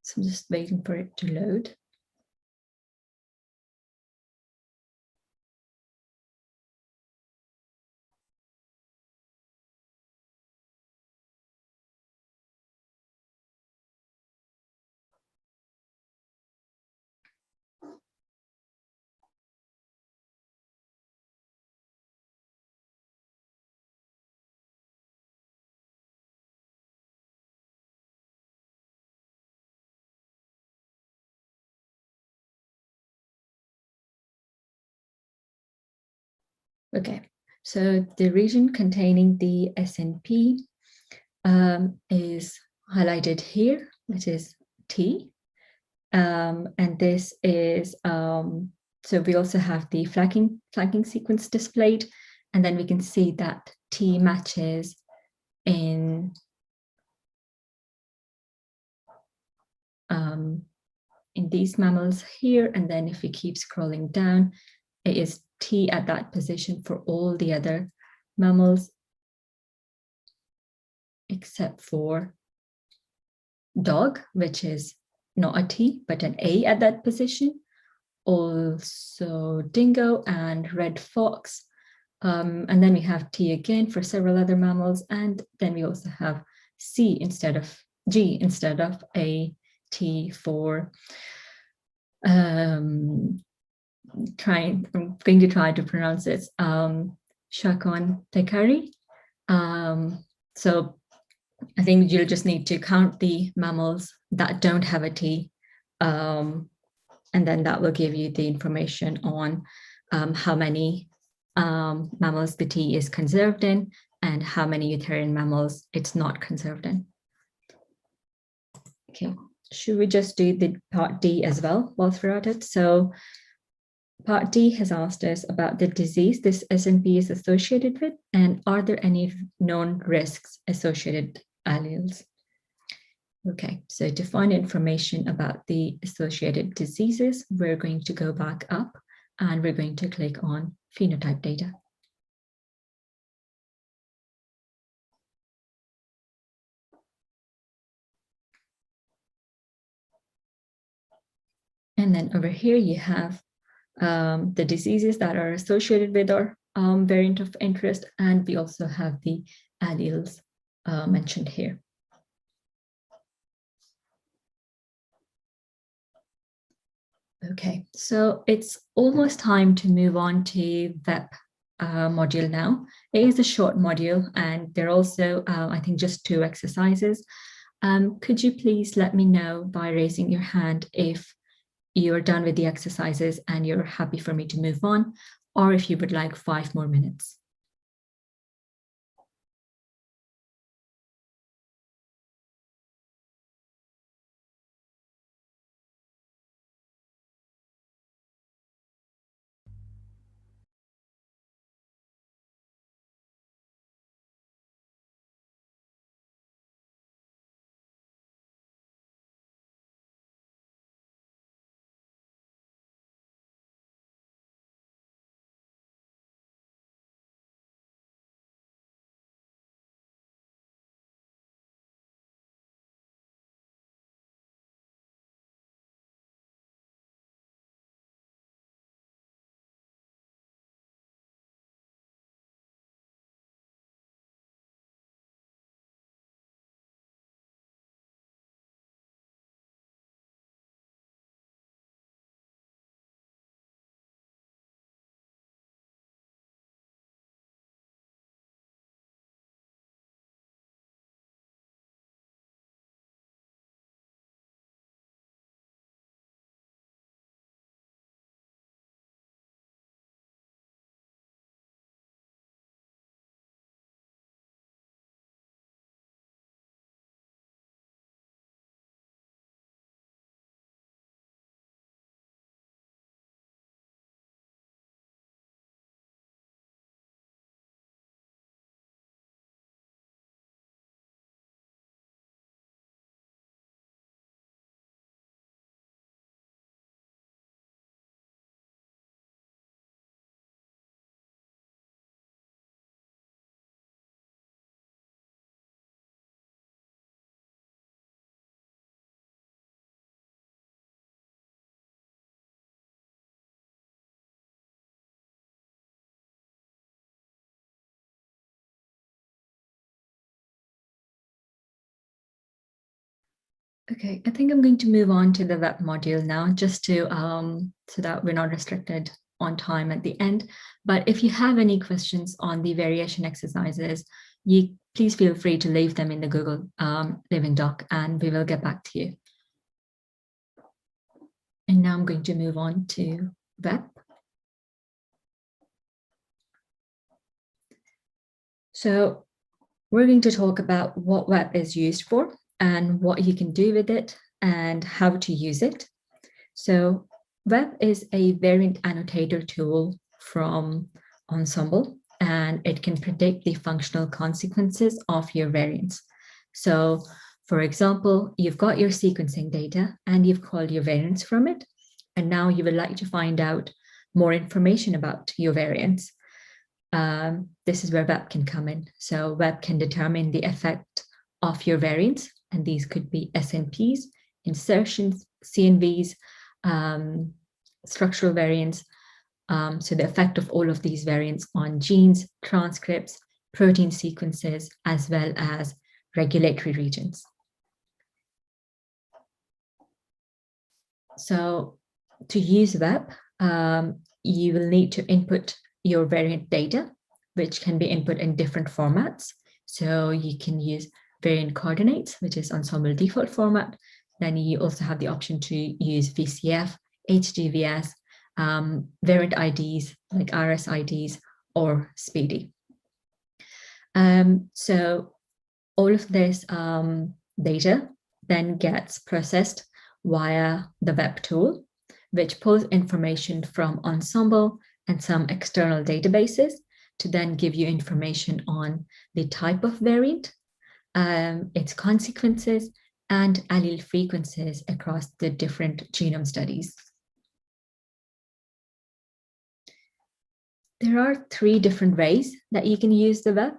So I'm just waiting for it to load. Okay, so the region containing the SNP is highlighted here, which is T. And this is, so we also have the flanking sequence displayed, and then we can see that T matches in these mammals here. And then if we keep scrolling down, it is T at that position for all the other mammals, except for dog, which is not a T, but an A at that position. Also dingo and red fox. And then we have T again for several other mammals. And then we also have C instead of G instead of A, T for I'm going to try to pronounce it, Shakon Tekari. So I think you'll just need to count the mammals that don't have a T, and then that will give you the information on how many mammals the T is conserved in and how many Eutherian mammals it's not conserved in. Okay, should we just do the part D as well whilst we're at it? So part D has asked us about the disease this SNP is associated with, and are there any known risks associated alleles? Okay, so to find information about the associated diseases, we're going to go back up and we're going to click on phenotype data. And then over here you have the diseases that are associated with our variant of interest, and we also have the alleles mentioned here. Okay, so it's almost time to move on to VEP module now. It is a short module, and there are also, I think, just 2 exercises. Could you please let me know by raising your hand if you're done with the exercises and you're happy for me to move on, or if you would like 5 more minutes? Okay, I think I'm going to move on to the web module now, just to so that we're not restricted on time at the end. But if you have any questions on the variation exercises, you please feel free to leave them in the Google Living Doc, and we will get back to you. And now I'm going to move on to web. So we're going to talk about what web is used for and what you can do with it and how to use it. So web is a variant annotator tool from Ensemble, and it can predict the functional consequences of your variants. So for example, you've got your sequencing data and you've called your variants from it, and now you would like to find out more information about your variants. This is where web can come in. So web can determine the effect of your variants, and these could be SNPs, insertions, CNVs, structural variants. So the effect of all of these variants on genes, transcripts, protein sequences, as well as regulatory regions. So to use web, you will need to input your variant data, which can be input in different formats. So you can use variant coordinates, which is Ensemble default format. Then you also have the option to use VCF, HDVS, variant IDs like RSIDs or SPDY. So all of this data then gets processed via the web tool, which pulls information from Ensemble and some external databases to then give you information on the type of variant, its consequences, and allele frequencies across the different genome studies. There are 3 different ways that you can use the web.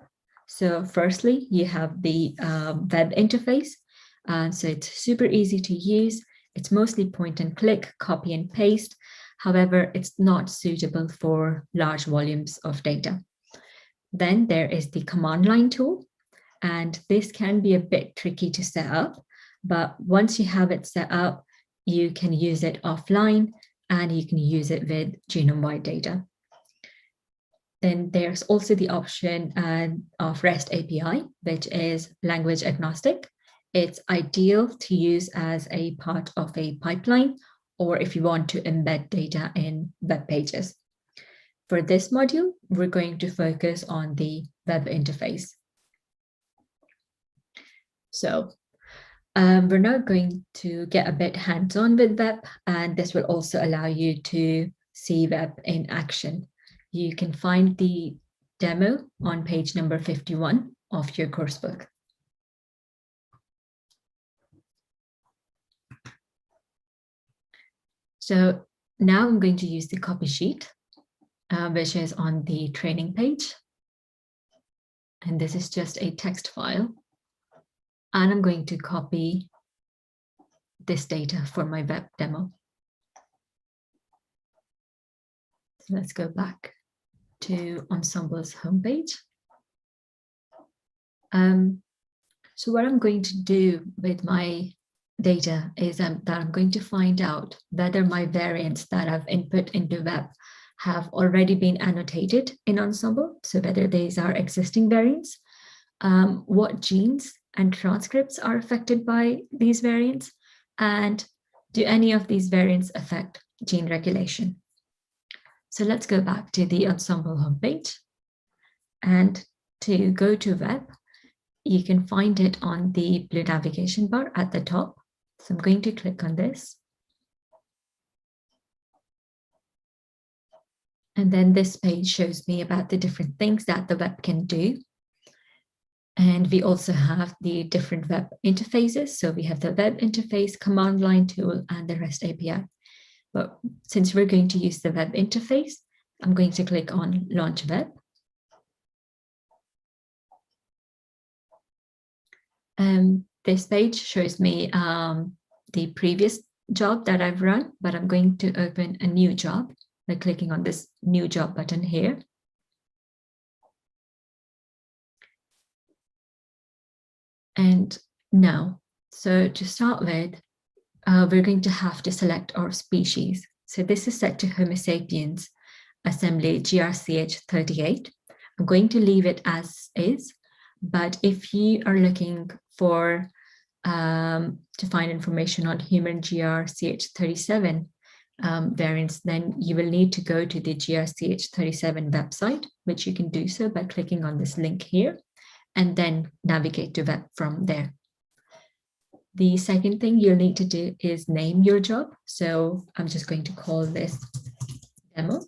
So firstly, you have the web interface. So it's super easy to use. It's mostly point and click, copy and paste. However, it's not suitable for large volumes of data. Then there is the command line tool, and this can be a bit tricky to set up, but once you have it set up, you can use it offline and you can use it with genome-wide data. Then there's also the option of REST API, which is language agnostic. It's ideal to use as a part of a pipeline, or if you want to embed data in web pages. For this module, we're going to focus on the web interface. So we're now going to get a bit hands-on with web, and this will also allow you to see web in action. You can find the demo on page number 51 of your coursebook. So now I'm going to use the copy sheet, which is on the training page. And this is just a text file. And I'm going to copy this data for my web demo. So let's go back to Ensemble's homepage. So what I'm going to do with my data is that I'm going to find out whether my variants that I've input into web have already been annotated in Ensemble, so whether these are existing variants, what genes and transcripts are affected by these variants, and do any of these variants affect gene regulation? So let's go back to the Ensemble homepage, and to go to web, you can find it on the blue navigation bar at the top. So I'm going to click on this. And then this page shows me about the different things that the web can do. And we also have the different web interfaces. So we have the web interface, command line tool, and the REST API. But since we're going to use the web interface, I'm going to click on Launch Web. This page shows me the previous job that I've run, but I'm going to open a new job by clicking on this new job button here. And now, so to start with, we're going to have to select our species. So this is set to Homo sapiens assembly GRCH38. I'm going to leave it as is, but if you are looking for to find information on human GRCH37, variants, then you will need to go to the GRCH37 website, which you can do so by clicking on this link here, and then navigate to web from there. The second thing you'll need to do is name your job. So I'm just going to call this demo.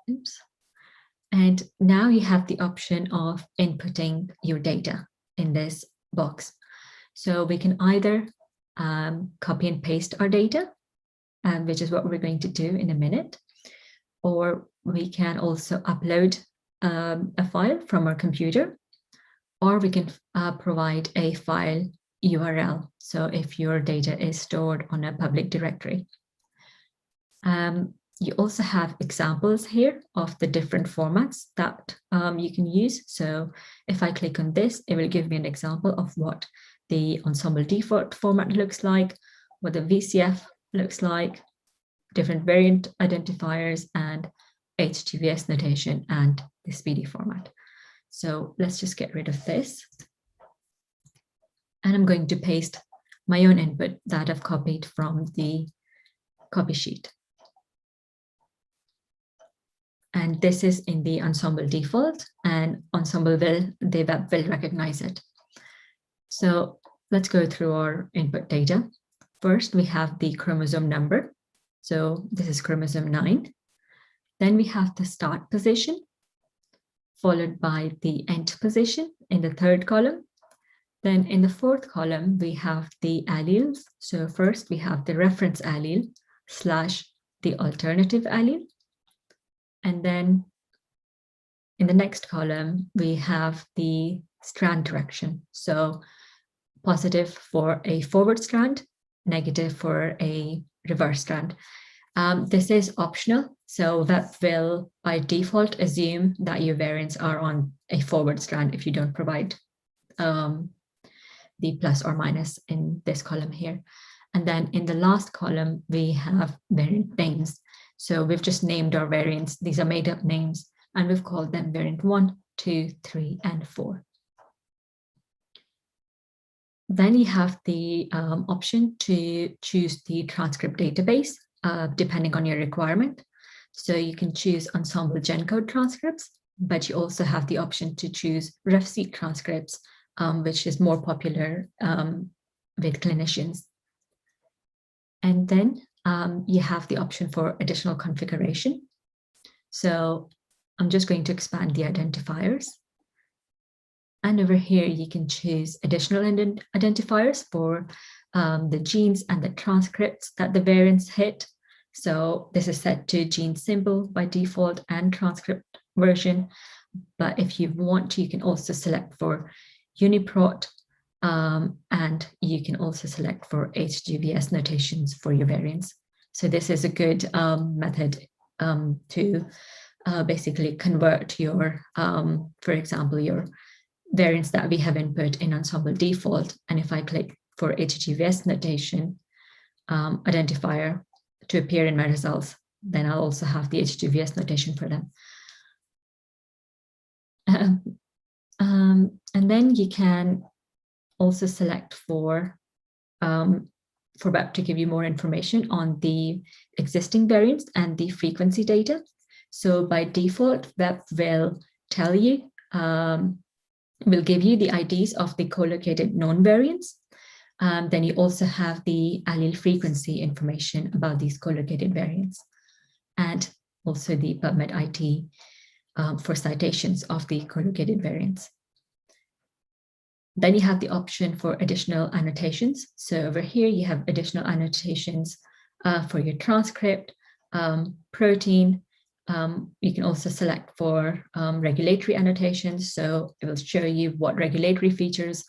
Oops. And now you have the option of inputting your data in this box. So we can either copy and paste our data, which is what we're going to do in a minute, or we can also upload a file from our computer, or we can provide a file URL. So if your data is stored on a public directory. You also have examples here of the different formats that you can use. So if I click on this, it will give me an example of what the Ensemble default format looks like, what the VCF looks like, different variant identifiers, and HGVS notation and the speedy format. So let's just get rid of this. And I'm going to paste my own input that I've copied from the copy sheet. And this is in the Ensemble default, and Ensemble the web will recognize it. So let's go through our input data. First, we have the chromosome number. So this is chromosome 9. Then we have the start position, followed by the end position in the third column. Then in the fourth column, we have the alleles. So first we have the reference allele / the alternative allele. And then in the next column, we have the strand direction. So positive for a forward strand, negative for a reverse strand. This is optional. So that will by default assume that your variants are on a forward strand if you don't provide the plus or minus in this column here. And then in the last column, we have variant names. So we've just named our variants. These are made up names, and we've called them variant 1, 2, 3, and 4. Then you have the option to choose the transcript database, depending on your requirement. So you can choose Ensemble GenCode transcripts, but you also have the option to choose RefSeq transcripts, which is more popular with clinicians. And then you have the option for additional configuration. So I'm just going to expand the identifiers. And over here, you can choose additional identifiers for the genes and the transcripts that the variants hit. So this is set to gene symbol by default and transcript version. But if you want to, you can also select for UniProt, and you can also select for HGVS notations for your variants. So this is a good method to basically convert your, for example, your variants that we have input in Ensemble default. And if I click for HGVS notation identifier to appear in my results, then I'll also have the HGVS notation for them. And then you can also select for web to give you more information on the existing variants and the frequency data. So by default, web will tell you, will give you the IDs of the co-located known variants. Then you also have the allele frequency information about these co-located variants, and also the PubMed IT for citations of the co-located variants. Then you have the option for additional annotations. So over here, you have additional annotations for your transcript, protein. You can also select for regulatory annotations. So it will show you what regulatory features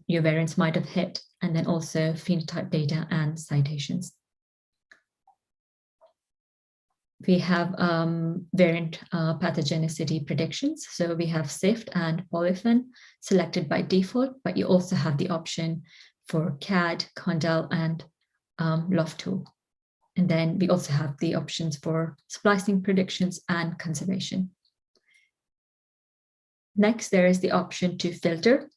your variants might have hit, and then also phenotype data and citations. We have variant pathogenicity predictions. So we have SIFT and polyphen selected by default, but you also have the option for CAD, Condell, and LOFTOOL. And then we also have the options for splicing predictions and conservation. Next, there is the option to filter.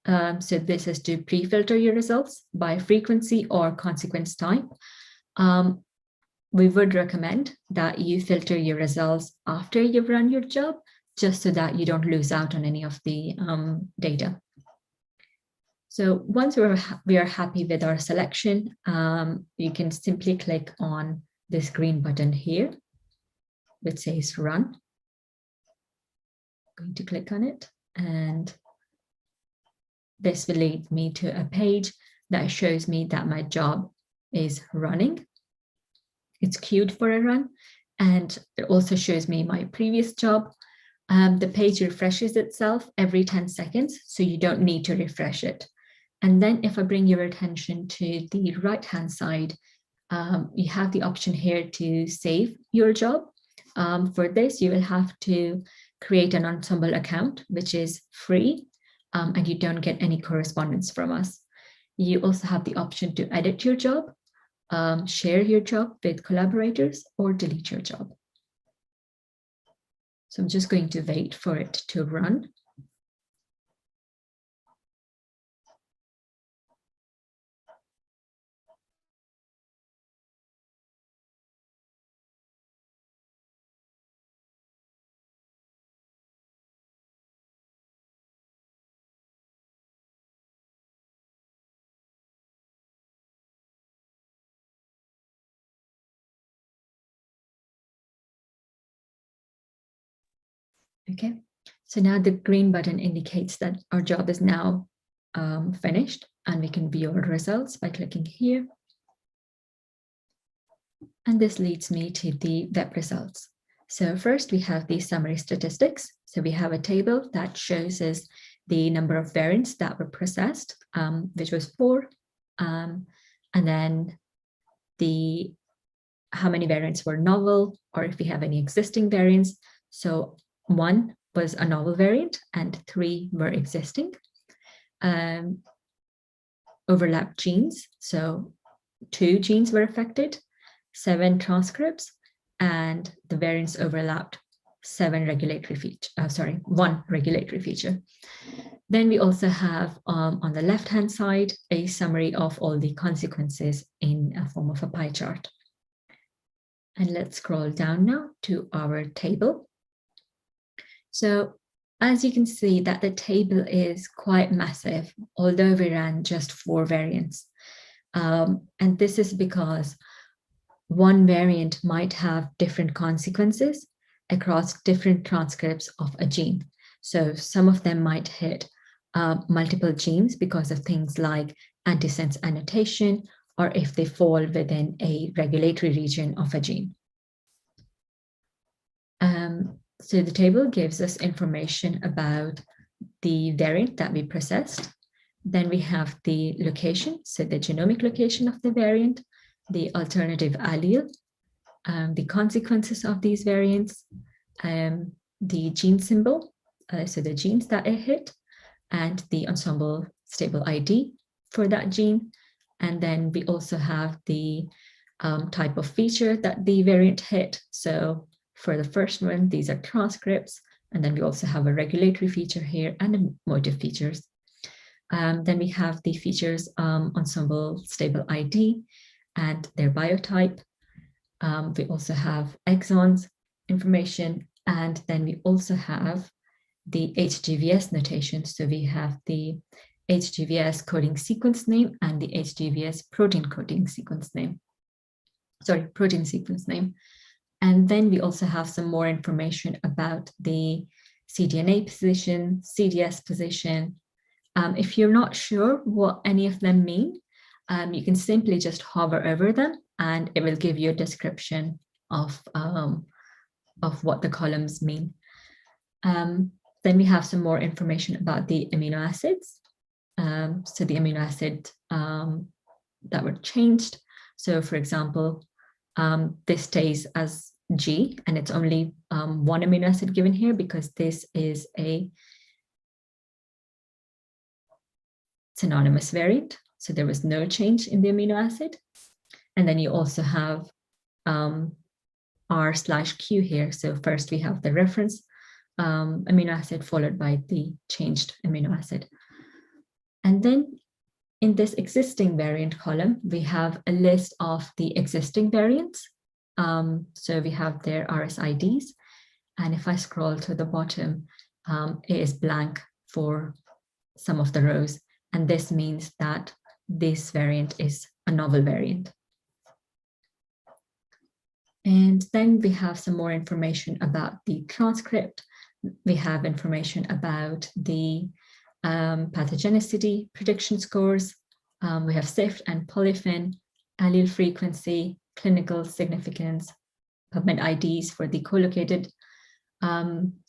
So this is to pre-filter your results by frequency or consequence type. We would recommend that you filter your results after you've run your job, just so that you don't lose out on any of the data. So once we are happy with our selection, you can simply click on this green button here, which says Run. I'm going to click on it, and this will lead me to a page that shows me that my job is running. It's queued for a run, and it also shows me my previous job. The page refreshes itself every 10 seconds, so you don't need to refresh it. And then if I bring your attention to the right-hand side, you have the option here to save your job. For this, you will have to create an Ensemble account, which is free, and you don't get any correspondence from us. You also have the option to edit your job, share your job with collaborators, or delete your job. So I'm just going to wait for it to run. Okay, so now the green button indicates that our job is now finished, and we can view our results by clicking here. And this leads me to the web results. So first we have the summary statistics. So we have a table that shows us the number of variants that were processed, which was 4, and then how many variants were novel, or if we have any existing variants. So 1 was a novel variant and 3 were existing. Overlapped genes, so 2 genes were affected, 7 transcripts, and the variants overlapped 1 regulatory feature. Then we also have on the left-hand side a summary of all the consequences in a form of a pie chart. And let's scroll down now to our table. So as you can see that the table is quite massive, although we ran just 4 variants. And this is because one variant might have different consequences across different transcripts of a gene. So some of them might hit multiple genes because of things like antisense annotation, or if they fall within a regulatory region of a gene. So the table gives us information about the variant that we processed. Then we have the location, so the genomic location of the variant, the alternative allele, the consequences of these variants, the gene symbol, so the genes that it hit, and the Ensemble stable ID for that gene. And then we also have the type of feature that the variant hit. So for the first one, these are transcripts, and then we also have a regulatory feature here and a motif features. Then we have the features Ensemble stable ID and their biotype. We also have exons information, and then we also have the HGVS notation. So we have the HGVS coding sequence name and the HGVS protein coding sequence name. Sorry, protein sequence name. And then we also have some more information about the cDNA position, CDS position. If you're not sure what any of them mean, you can simply just hover over them and it will give you a description of what the columns mean. Then we have some more information about the amino acids. So the amino acid that were changed. So for example, this stays as G, and it's only 1 amino acid given here because this is a synonymous variant. So there was no change in the amino acid. And then you also have R/Q here. So first we have the reference amino acid followed by the changed amino acid. And then in this existing variant column, we have a list of the existing variants. So we have their RSIDs. And if I scroll to the bottom, it is blank for some of the rows. And this means that this variant is a novel variant. And then we have some more information about the transcript. We have information about the pathogenicity prediction scores. We have SIFT and polyphen, allele frequency, clinical significance, PubMed IDs for the co-located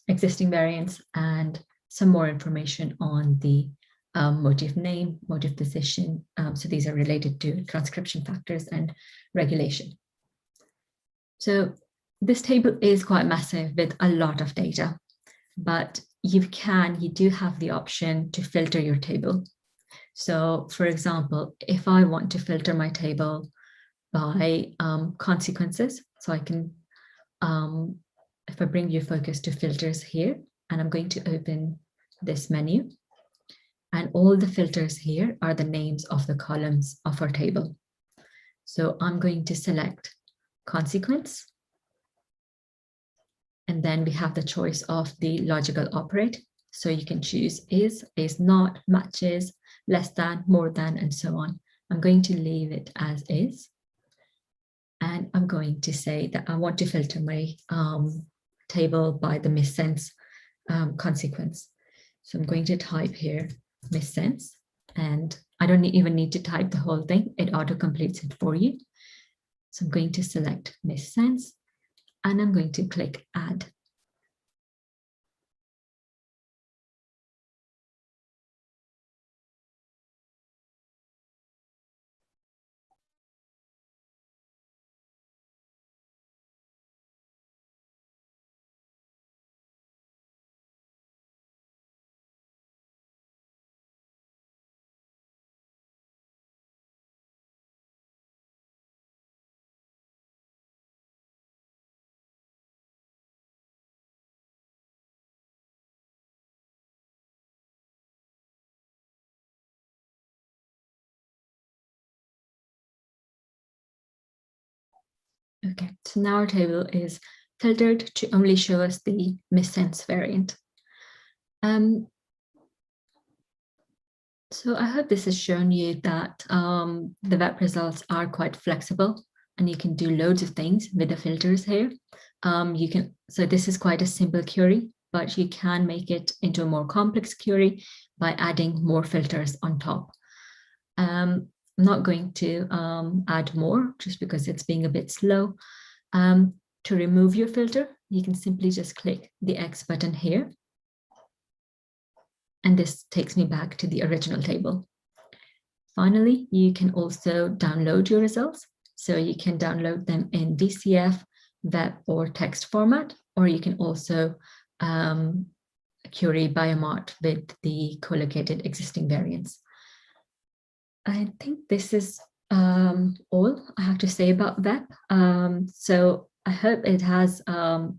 existing variants, and some more information on the motif name, motif position. So these are related to transcription factors and regulation. So this table is quite massive with a lot of data, but you do have the option to filter your table. So for example, if I want to filter my table by consequences, so I can, if I bring your focus to filters here, and I'm going to open this menu, and all the filters here are the names of the columns of our table. So I'm going to select consequence. And then we have the choice of the logical operate. So you can choose is not, matches, less than, more than, and so on. I'm going to leave it as is. And I'm going to say that I want to filter my table by the missense consequence. So I'm going to type here missense, and I don't even need to type the whole thing. It auto-completes it for you. So I'm going to select missense, and I'm going to click add. Okay, so now our table is filtered to only show us the missense variant. So I hope this has shown you that the web results are quite flexible, and you can do loads of things with the filters here. So this is quite a simple query, but you can make it into a more complex query by adding more filters on top. I'm not going to add more just because it's being a bit slow. To remove your filter, you can simply just click the X button here. And this takes me back to the original table. Finally, you can also download your results. So you can download them in DCF, web, or text format, or you can also query Biomart with the co-located existing variants. I think this is all I have to say about web. So I hope it has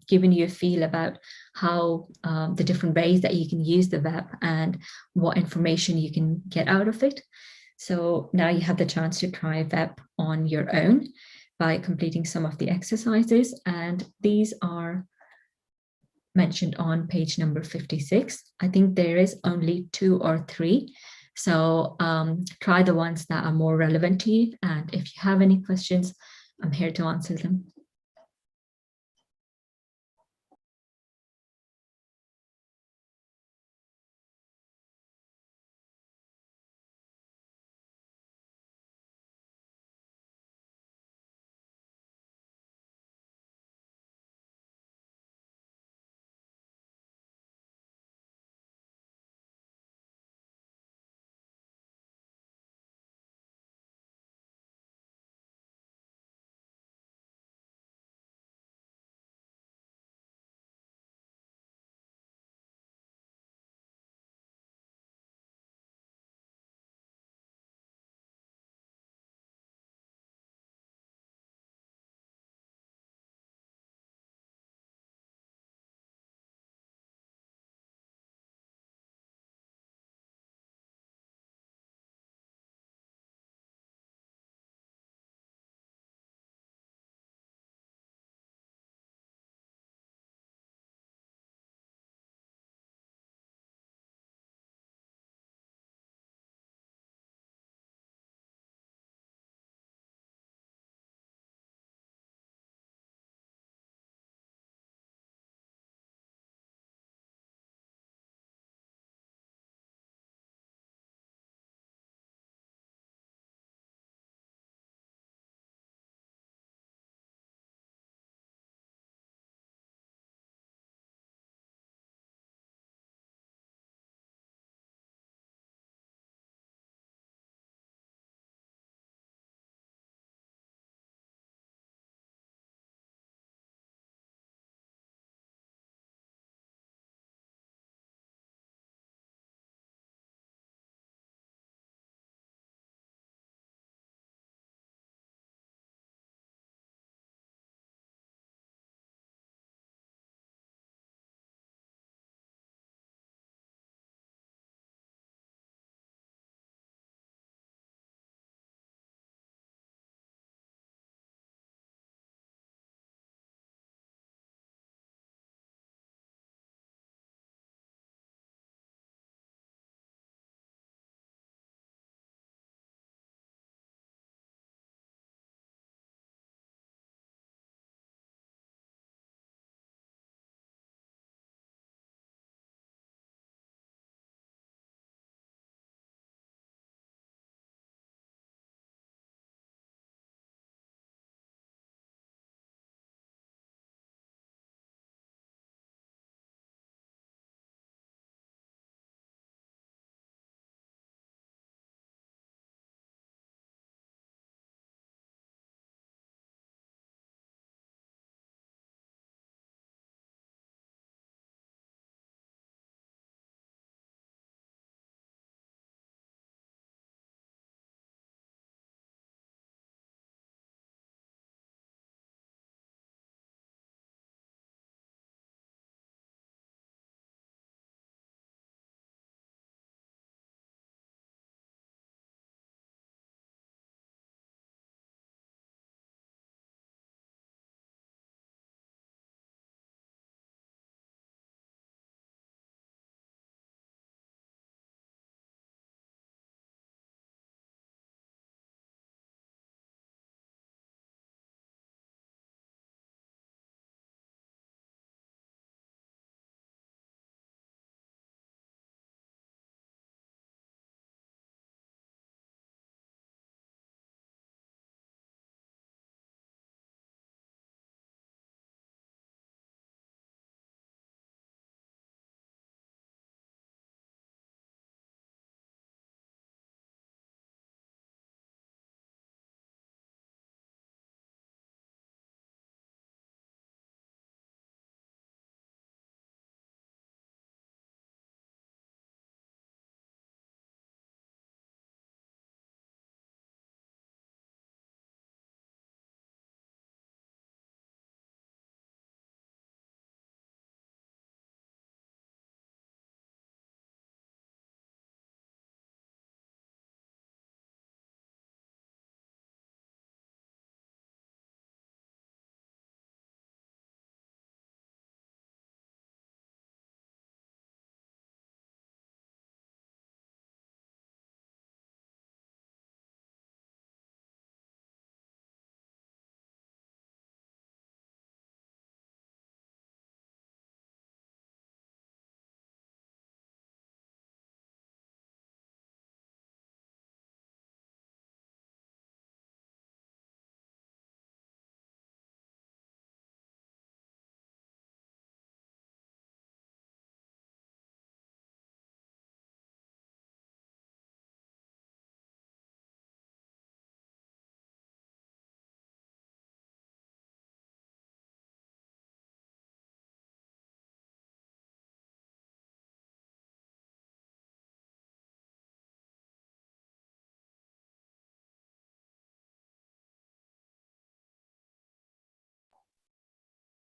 given you a feel about how the different ways that you can use the web and what information you can get out of it. So now you have the chance to try web on your own by completing some of the exercises, and these are mentioned on page number 56. I think there is only 2 or 3. So try the ones that are more relevant to you. And if you have any questions, I'm here to answer them.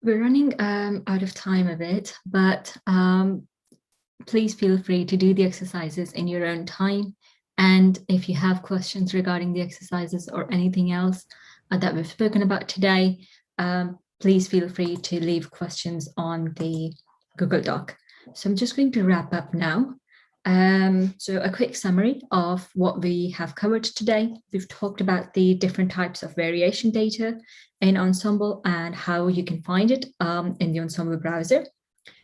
We're running out of time a bit, but please feel free to do the exercises in your own time. And if you have questions regarding the exercises or anything else that we've spoken about today, please feel free to leave questions on the Google Doc. So I'm just going to wrap up now. So a quick summary of what we have covered today. We've talked about the different types of variation data in Ensemble and how you can find it in the Ensemble browser.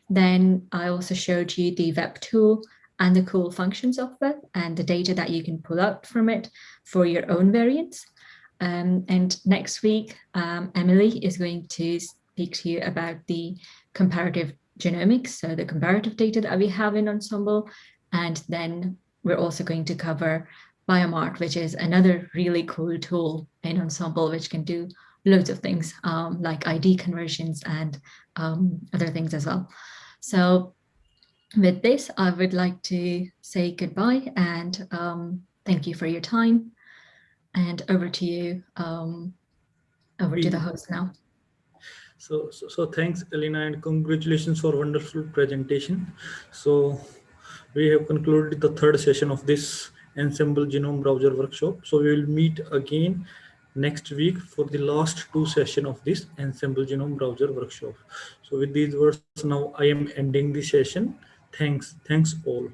Then I also showed you the web tool and the cool functions of web and the data that you can pull out from it for your own variants. And next week, Emily is going to speak to you about the comparative genomics, so the comparative data that we have in Ensemble. And then we're also going to cover Biomart, which is another really cool tool in Ensemble, which can do loads of things like ID conversions and other things as well. So with this, I would like to say goodbye and thank you for your time. And over to you, over to the host now. So thanks, Elena, and congratulations for wonderful presentation. So we have concluded the third session of this Ensemble Genome Browser workshop. So we will meet again next week for the last two sessions of this Ensemble Genome Browser workshop. So with these words, now I am ending the session. Thanks all.